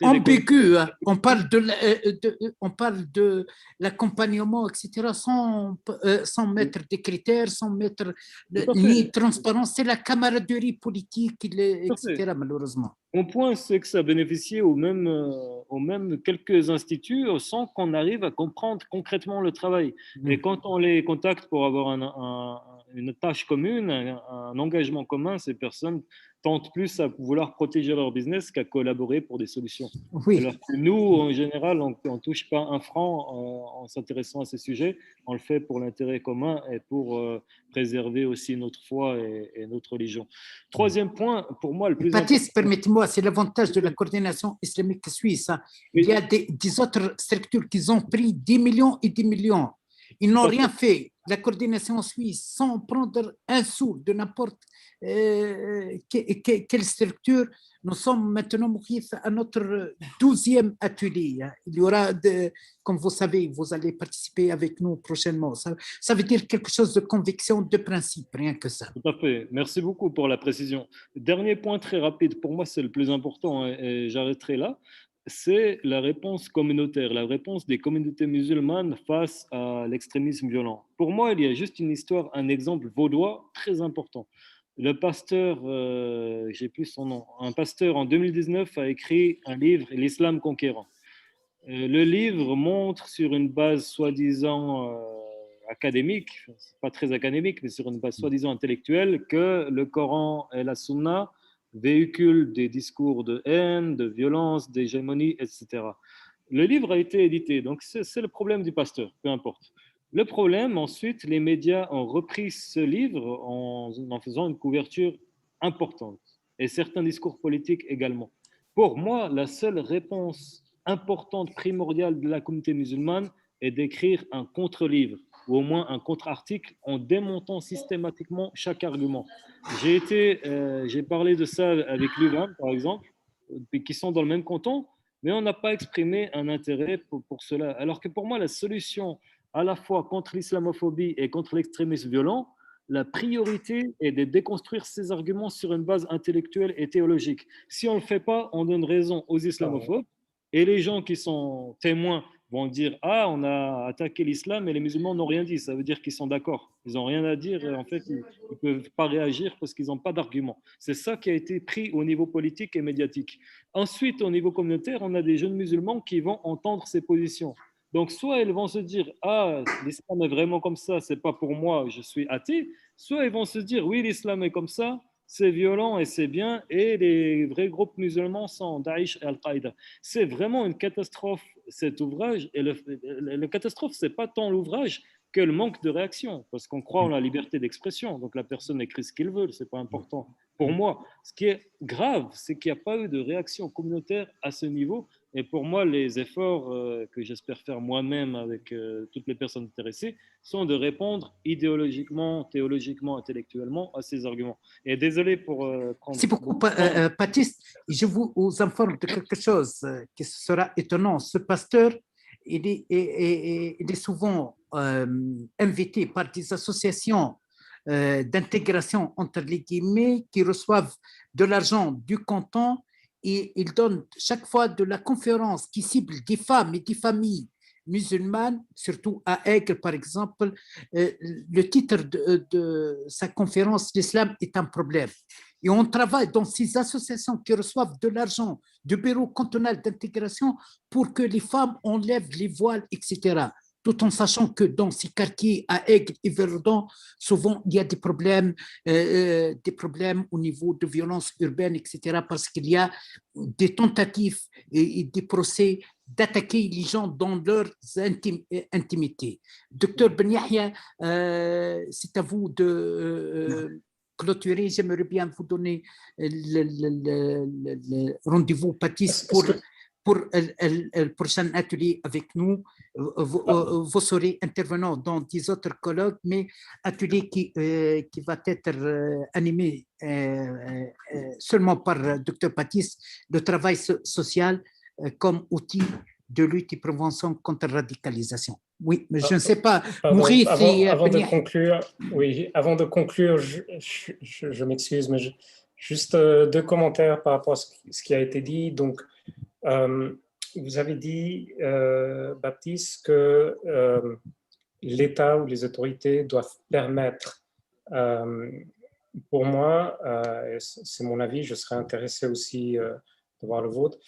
ambigu, hein. On parle de l'accompagnement, etc., sans mettre des critères, sans mettre ni transparence. C'est la camaraderie politique, etc., malheureusement. Mon point, c'est que ça bénéficiait aux mêmes quelques instituts sans qu'on arrive à comprendre concrètement le travail. Et quand on les contacte pour avoir une tâche commune, un engagement commun, ces personnes tentent plus à vouloir protéger leur business qu'à collaborer pour des solutions. Oui. Alors que nous, en général, on ne touche pas un franc en s'intéressant à ces sujets. On le fait pour l'intérêt commun et pour préserver aussi notre foi et notre religion. Troisième point, pour moi, le plus Baptiste, permettez-moi, c'est l'avantage de la coordination islamique suisse. Hein. Oui. Il y a des autres structures qui ont pris 10 millions et 10 millions. Ils n'ont rien fait. La coordination suisse, sans prendre un sou de n'importe quelle structure, nous sommes maintenant à notre 12e atelier. Il y aura, comme vous savez, vous allez participer avec nous prochainement. Ça veut dire quelque chose de conviction, de principe, rien que ça. Tout à fait. Merci beaucoup pour la précision. Dernier point très rapide, pour moi c'est le plus important et j'arrêterai là. C'est la réponse communautaire, la réponse des communautés musulmanes face à l'extrémisme violent. Pour moi, il y a juste une histoire, un exemple vaudois très important. Le pasteur, j'ai plus son nom, un pasteur en 2019 a écrit un livre, L'Islam conquérant. Le livre montre sur une base soi-disant académique, pas très académique, mais sur une base soi-disant intellectuelle, que le Coran et la Sunna véhicule des discours de haine, de violence, d'hégémonie, etc. Le livre a été édité, donc c'est le problème du pasteur, peu importe. Le problème, ensuite, les médias ont repris ce livre en faisant une couverture importante, et certains discours politiques également. Pour moi, la seule réponse importante, primordiale de la communauté musulmane est d'écrire un contre-livre, ou au moins un contre-article, en démontant systématiquement chaque argument. J'ai parlé de ça avec Louvain, par exemple, qui sont dans le même canton, mais on n'a pas exprimé un intérêt pour cela. Alors que pour moi, la solution à la fois contre l'islamophobie et contre l'extrémisme violent, la priorité est de déconstruire ces arguments sur une base intellectuelle et théologique. Si on ne le fait pas, on donne raison aux islamophobes, et les gens qui sont témoins vont dire « Ah, on a attaqué l'islam et les musulmans n'ont rien dit ». Ça veut dire qu'ils sont d'accord. Ils n'ont rien à dire et en fait, ils ne peuvent pas réagir parce qu'ils n'ont pas d'argument. C'est ça qui a été pris au niveau politique et médiatique. Ensuite, au niveau communautaire, on a des jeunes musulmans qui vont entendre ces positions. Donc, soit ils vont se dire « Ah, l'islam est vraiment comme ça, c'est pas pour moi, je suis athée », soit ils vont se dire « Oui, l'islam est comme ça, c'est violent et c'est bien, et les vrais groupes musulmans sont Daesh et Al-Qaïda ». C'est vraiment une catastrophe, cet ouvrage, et la catastrophe, c'est pas tant l'ouvrage que le manque de réaction, parce qu'on croit en la liberté d'expression, donc la personne écrit ce qu'il veut, c'est pas important. Pour moi, ce qui est grave, c'est qu'il n'y a pas eu de réaction communautaire à ce niveau, Et pour moi, les efforts que j'espère faire moi-même avec toutes les personnes intéressées sont de répondre idéologiquement, théologiquement, intellectuellement à ces arguments. Et désolé pour prendre Merci beaucoup, beaucoup de temps. Baptiste. Je vous informe de quelque chose qui sera étonnant. Ce pasteur, il est souvent invité par des associations d'intégration entre les guillemets qui reçoivent de l'argent du canton et il donne chaque fois de la conférence qui cible des femmes et des familles musulmanes, surtout à Aigle par exemple. Le titre de sa conférence, l'islam est un problème. Et on travaille dans ces associations qui reçoivent de l'argent du bureau cantonal d'intégration pour que les femmes enlèvent les voiles, etc. Tout en sachant que dans ces quartiers à Aigle et Verdun, souvent il y a des problèmes au niveau de violences urbaines, etc. Parce qu'il y a des tentatives et des procès d'attaquer les gens dans leurs intimités. Docteur Ben Yahya, c'est à vous de clôturer. J'aimerais bien vous donner le rendez-vous, Baptiste, pour le prochain atelier avec nous. Vous serez intervenant dans 10 autres colloques, mais atelier qui va être animé seulement par Dr Baptiste, le travail social comme outil de lutte et prévention contre la radicalisation. Oui, mais je ne sais pas. Maurice, avant de conclure, je m'excuse, mais juste 2 commentaires par rapport à ce qui a été dit. Donc, vous avez dit, Baptiste, que l'État ou les autorités doivent permettre. Pour moi, c'est mon avis, je serais intéressé aussi de voir le vôtre.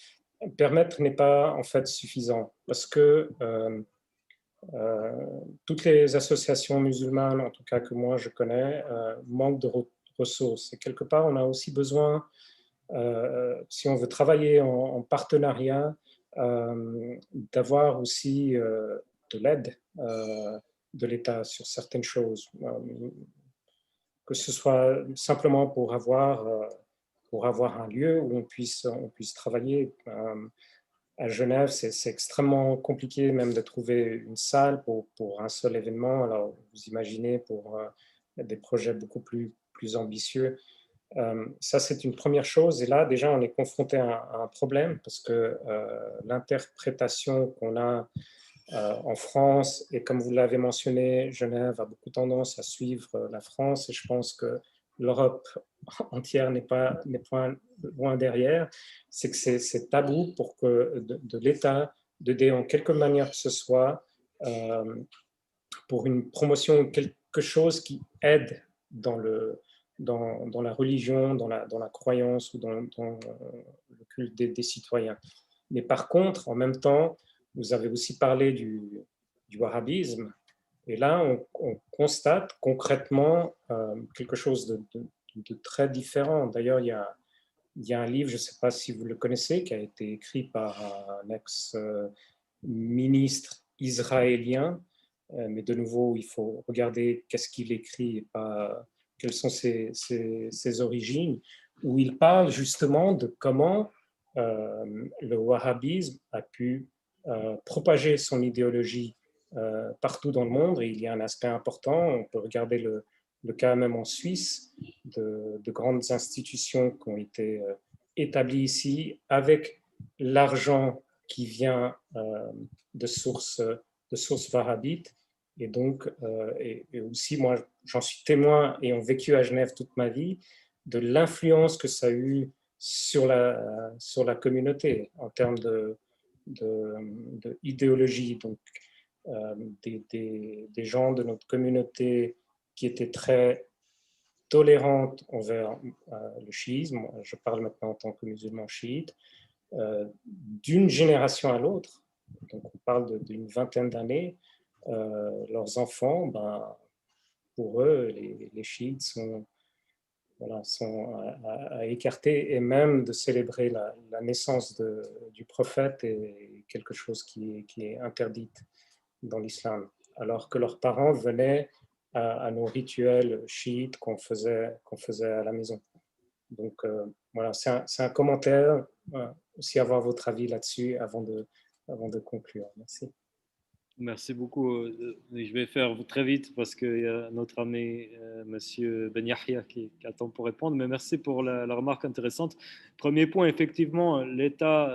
Permettre n'est pas en fait suffisant parce que toutes les associations musulmanes, en tout cas que moi je connais, manquent de ressources. Et quelque part, on a aussi besoin, si on veut travailler en partenariat, d'avoir aussi de l'aide de l'État sur certaines choses, que ce soit simplement pour avoir un lieu où on puisse travailler. À Genève, c'est extrêmement compliqué même de trouver une salle pour un seul événement. Alors, vous imaginez pour des projets beaucoup plus ambitieux. Ça, c'est une première chose. Et là, déjà, on est confronté à un problème parce que l'interprétation qu'on a en France, et comme vous l'avez mentionné, Genève a beaucoup tendance à suivre la France, et je pense que l'Europe entière n'est pas loin derrière, c'est que c'est tabou pour que de l'État d'aider en quelque manière que ce soit pour une promotion, quelque chose qui aide dans la religion, dans la croyance ou dans le culte des citoyens. Mais par contre, en même temps, vous avez aussi parlé du wahhabisme, et là, on constate concrètement quelque chose de très différent. D'ailleurs, il y a un livre, je ne sais pas si vous le connaissez, qui a été écrit par un ex-ministre israélien, mais de nouveau, il faut regarder qu'est-ce qu'il écrit et pas quelles sont ses origines, où il parle justement de comment le wahhabisme a pu propager son idéologie partout dans le monde. Et il y a un aspect important, on peut regarder le cas même en Suisse, de grandes institutions qui ont été établies ici avec l'argent qui vient de sources wahhabites. Et donc, et aussi, moi, j'en suis témoin, ayant vécu à Genève toute ma vie, de l'influence que ça a eu sur la communauté en termes d'idéologie. Donc, des gens de notre communauté qui étaient très tolérantes envers le chiisme, je parle maintenant en tant que musulman chiite, d'une génération à l'autre, donc on parle d'une vingtaine d'années, leurs enfants, pour eux, les chiites sont à écarter, et même de célébrer la naissance du prophète est quelque chose qui est interdite dans l'islam, alors que leurs parents venaient à nos rituels chiites qu'on faisait à la maison. Donc voilà, c'est un commentaire aussi avoir votre avis là-dessus avant de conclure. Merci. Merci beaucoup. Je vais faire très vite parce qu'il y a notre ami Monsieur Ben Yahya qui attend pour répondre. Mais merci pour la remarque intéressante. Premier point, effectivement, l'État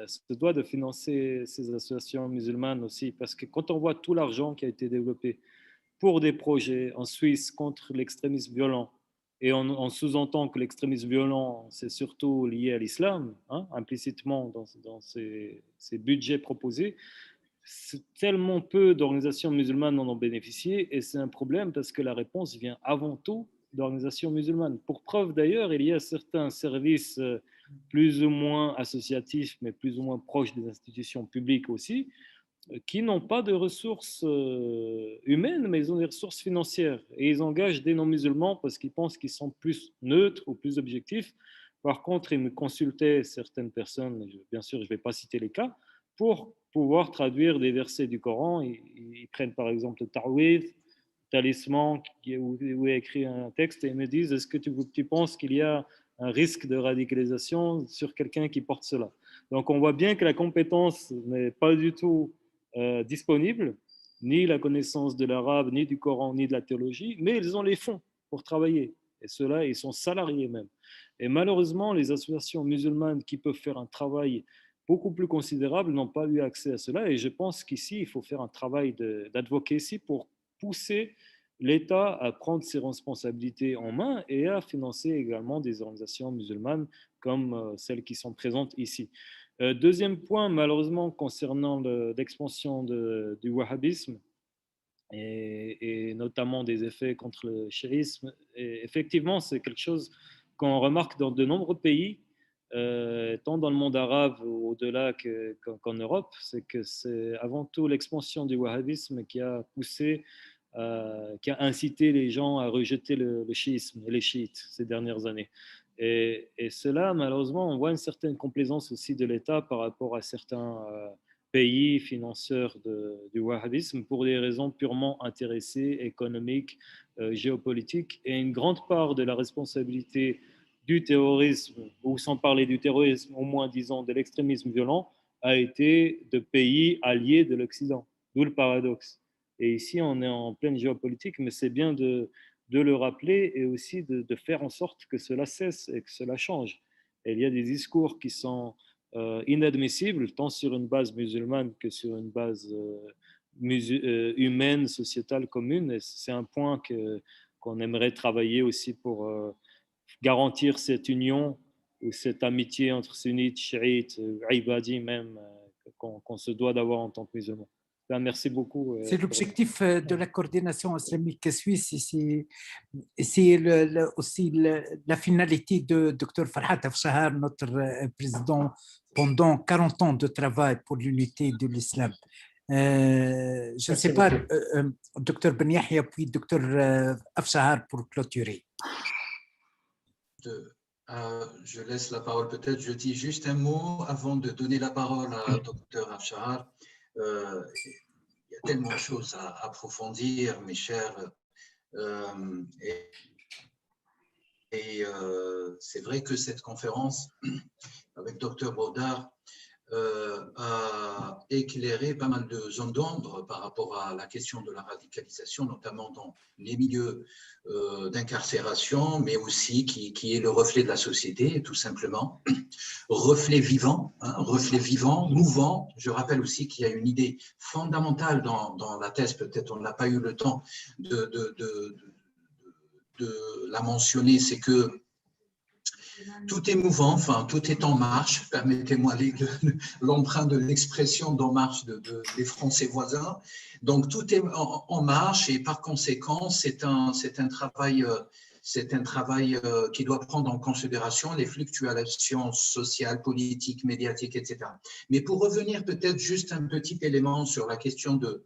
se doit de financer ces associations musulmanes aussi parce que quand on voit tout l'argent qui a été développé pour des projets en Suisse contre l'extrémisme violent, et on sous-entend que l'extrémisme violent, c'est surtout lié à l'islam, hein, implicitement dans ces budgets proposés, tellement peu d'organisations musulmanes en ont bénéficié et c'est un problème parce que la réponse vient avant tout d'organisations musulmanes. Pour preuve d'ailleurs, il y a certains services plus ou moins associatifs mais plus ou moins proches des institutions publiques aussi qui n'ont pas de ressources humaines mais ils ont des ressources financières et ils engagent des non-musulmans parce qu'ils pensent qu'ils sont plus neutres ou plus objectifs. Par contre, ils me consultaient certaines personnes, bien sûr je ne vais pas citer les cas, pour pouvoir traduire des versets du Coran. Ils prennent par exemple le Ta'wid, talisman, où est écrit un texte, et ils me disent, est-ce que tu penses qu'il y a un risque de radicalisation sur quelqu'un qui porte cela? Donc on voit bien que la compétence n'est pas du tout disponible, ni la connaissance de l'arabe, ni du Coran, ni de la théologie, mais ils ont les fonds pour travailler. Et ceux-là, ils sont salariés même. Et malheureusement, les associations musulmanes qui peuvent faire un travail beaucoup plus considérables n'ont pas eu accès à cela. Et je pense qu'ici, il faut faire un travail d'advocacy pour pousser l'État à prendre ses responsabilités en main et à financer également des organisations musulmanes comme celles qui sont présentes ici. Deuxième point, malheureusement, concernant l'expansion du wahhabisme et notamment des effets contre le chiisme, et effectivement, c'est quelque chose qu'on remarque dans de nombreux pays, tant dans le monde arabe ou au-delà qu'en Europe, c'est que c'est avant tout l'expansion du wahhabisme qui a poussé, qui a incité les gens à rejeter le chiisme et les chiites ces dernières années. Et cela, malheureusement, on voit une certaine complaisance aussi de l'État par rapport à certains pays financeurs du wahhabisme pour des raisons purement intéressées, économiques, géopolitiques, et une grande part de la responsabilité du terrorisme, ou sans parler du terrorisme, au moins disons de l'extrémisme violent, a été de pays alliés de l'Occident, d'où le paradoxe. Et ici, on est en pleine géopolitique, mais c'est bien de le rappeler et aussi de faire en sorte que cela cesse et que cela change. Et il y a des discours qui sont inadmissibles, tant sur une base musulmane que sur une base humaine, sociétale commune. Et c'est un point qu'on aimerait travailler aussi pour garantir cette union ou cette amitié entre sunnites, chiites, ibadi même, qu'on se doit d'avoir en tant que musulmans. Merci beaucoup. C'est l'objectif de la coordination islamique suisse et c'est aussi la finalité de Dr Farhat Afshar, notre président, pendant 40 ans de travail pour l'unité de l'islam. Je ne sais pas, Dr Ben Yahya puis Dr Afshar pour clôturer. Je laisse la parole peut-être, je dis juste un mot avant de donner la parole à Dr Afshar. Il y a tellement de choses à approfondir, mes chers. C'est vrai que cette conférence avec Dr Baudard a éclairé pas mal de zones d'ombre par rapport à la question de la radicalisation, notamment dans les milieux d'incarcération, mais aussi qui est le reflet de la société, tout simplement. Reflet vivant, mouvant. Je rappelle aussi qu'il y a une idée fondamentale dans la thèse, peut-être on n'a pas eu le temps de la mentionner, c'est que tout est mouvant, enfin, tout est en marche, permettez-moi l'emprunt de l'expression d'en marche des Français voisins. Donc, tout est en marche et par conséquent, c'est un travail qui doit prendre en considération les fluctuations sociales, politiques, médiatiques, etc. Mais pour revenir peut-être juste un petit élément sur la question de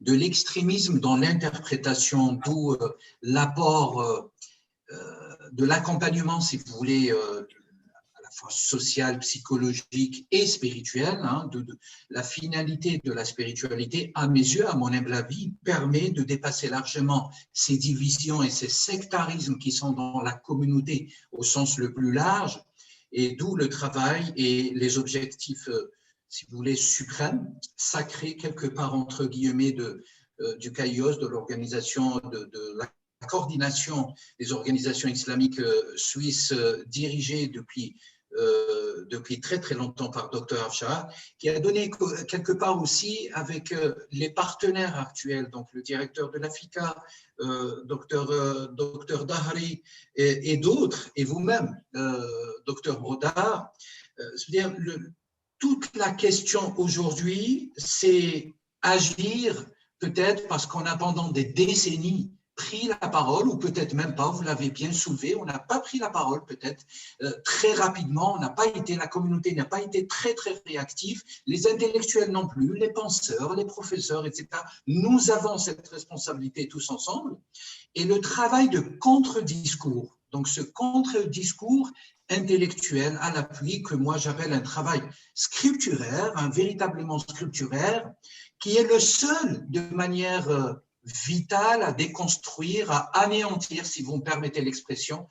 l'extrémisme dans l'interprétation, d'où l'apport de l'accompagnement, si vous voulez, à la fois social, psychologique et spirituel, la finalité de la spiritualité, à mes yeux, à mon humble avis, permet de dépasser largement ces divisions et ces sectarismes qui sont dans la communauté au sens le plus large Et d'où le travail et les objectifs, si vous voulez, suprêmes, sacrés, quelque part entre guillemets, du CAIOS, de l'organisation, de la coordination des organisations islamiques suisses dirigées depuis très très longtemps par Dr Afshar, qui a donné quelque part aussi avec les partenaires actuels, donc le directeur de l'AFICA, Dr Dahri et d'autres, et vous-même, Dr Brodar. C'est-à-dire, toute la question aujourd'hui, c'est agir peut-être parce qu'on a pendant des décennies pris la parole, ou peut-être même pas, vous l'avez bien soulevé, on n'a pas pris la parole peut-être très rapidement, on n'a pas été, la communauté n'a pas été très très réactive, les intellectuels non plus, les penseurs, les professeurs, etc. Nous avons cette responsabilité tous ensemble, et le travail de contre-discours, donc ce contre-discours intellectuel à l'appui, que moi j'appelle un travail scripturaire, véritablement scripturaire, qui est le seul de manière vitale à déconstruire, à anéantir, si vous me permettez l'expression,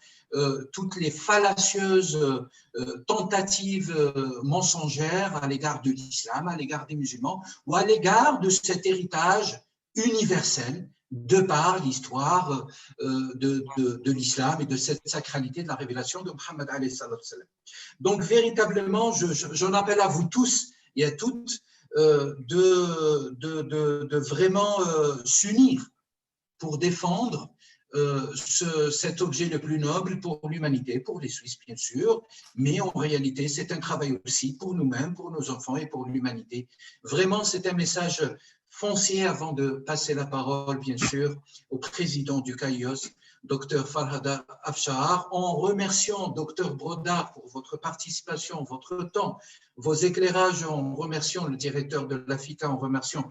toutes les fallacieuses tentatives mensongères à l'égard de l'islam, à l'égard des musulmans, ou à l'égard de cet héritage universel de par l'histoire de l'islam et de cette sacralité de la révélation de Muhammad alayhi sallam. Donc véritablement, j'en appelle à vous tous et à toutes de vraiment s'unir pour défendre cet objet le plus noble pour l'humanité, pour les Suisses bien sûr, mais en réalité c'est un travail aussi pour nous-mêmes, pour nos enfants et pour l'humanité. Vraiment c'est un message foncier avant de passer la parole bien sûr au président du CAIOS, Dr Farhad Afshar, en remerciant Dr Brodar pour votre participation, votre temps, vos éclairages, en remerciant le directeur de l'AFICA, en remerciant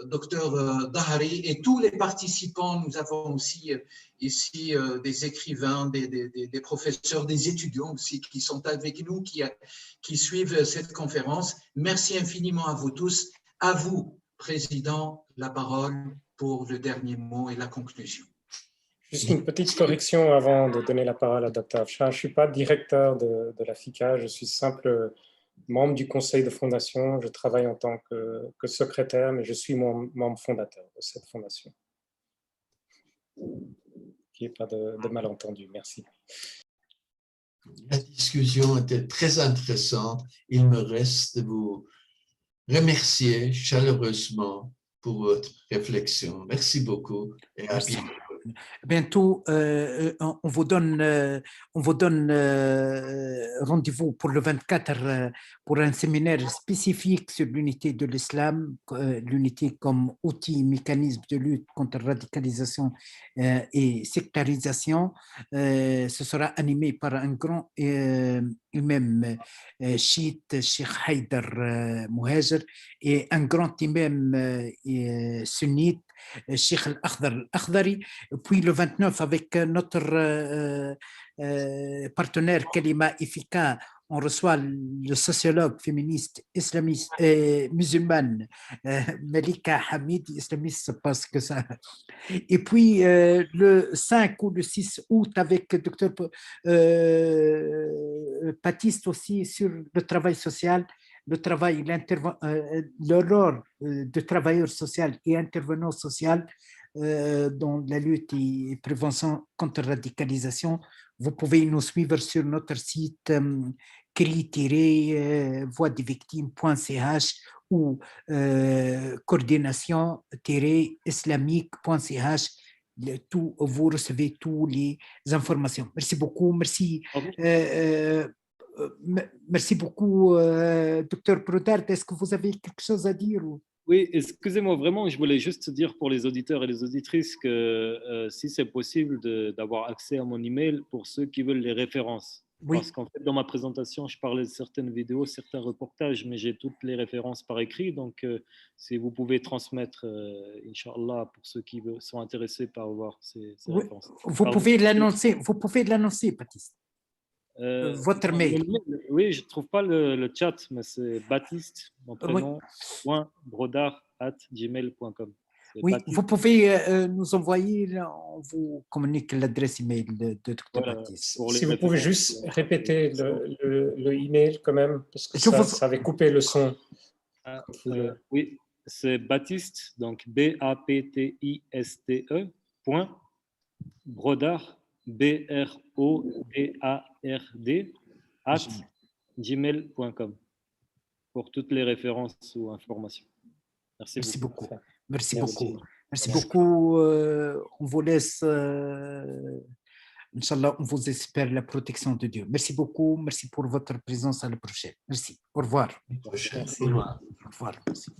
Dr Dahri et tous les participants. Nous avons aussi ici des écrivains, des professeurs, des étudiants aussi qui sont avec nous, qui suivent cette conférence. Merci infiniment à vous tous. À vous, Président, la parole pour le dernier mot et la conclusion. Juste une petite correction avant de donner la parole à Dr Afshar. Je ne suis pas directeur de l'AFICA, je suis simple membre du conseil de fondation. Je travaille en tant que secrétaire, mais je suis membre fondateur de cette fondation. Qu'il n'y ait pas de malentendu. Merci. La discussion était très intéressante. Il me reste de vous remercier chaleureusement pour votre réflexion. Merci beaucoup et à bientôt. Bientôt, on vous donne rendez-vous pour le 24 pour un séminaire spécifique sur l'unité de l'islam, l'unité comme outil, mécanisme de lutte contre radicalisation et sectarisation. Ce sera animé par un grand imam chiite, Cheikh Haïdar Mouhajer, et un grand imam sunnite, Cheikh Al-Akhdari. Puis le 29, avec notre partenaire Kalima Ifika, on reçoit le sociologue féministe islamiste musulmane Malika Hamid, islamiste parce que ça. Et puis le 5 ou le 6 août avec Dr Baptiste aussi sur le travail social, le travail, le rôle de travailleur social et intervenant social dans la lutte et prévention contre la radicalisation. Vous pouvez nous suivre sur notre site cri-voixdesvictimes.ch ou coordination-islamique.ch. Vous recevez toutes les informations. Merci beaucoup. Merci. Merci beaucoup, Dr Brodar. Est-ce que vous avez quelque chose à dire ou... Oui, excusez-moi, vraiment, je voulais juste dire pour les auditeurs et les auditrices que si c'est possible d'avoir accès à mon email pour ceux qui veulent les références. Oui. Parce qu'en fait, dans ma présentation, je parlais de certaines vidéos, certains reportages, mais j'ai toutes les références par écrit. Donc, si vous pouvez transmettre, Inch'Allah, pour ceux qui sont intéressés par voir ces références. Vous pouvez l'annoncer, Baptiste. Votre mail. Oui, je ne trouve pas le chat, mais c'est Baptiste, mon prénom, .brodar@gmail.com. C'est Oui, Baptiste. vous pouvez nous envoyer, on vous communique l'adresse email de Dr. Voilà, Baptiste. pour les Si vous pouvez références, juste répéter le email quand même, parce que Je vous- ça avait coupé le son. Ah, Quand vous le- oui, c'est Baptiste, donc BAPTISTE, point, Brodard, BRODARD, @gmail.com pour toutes les références ou informations. Merci Merci beaucoup. beaucoup. Merci Merci. beaucoup. Merci Merci. beaucoup. On vous laisse, Inch'Allah, on vous espère la protection de Dieu. Merci beaucoup. Merci pour votre présence à la prochaine. Merci. Au revoir. Prochaine. Merci. Au revoir. Au revoir. Merci.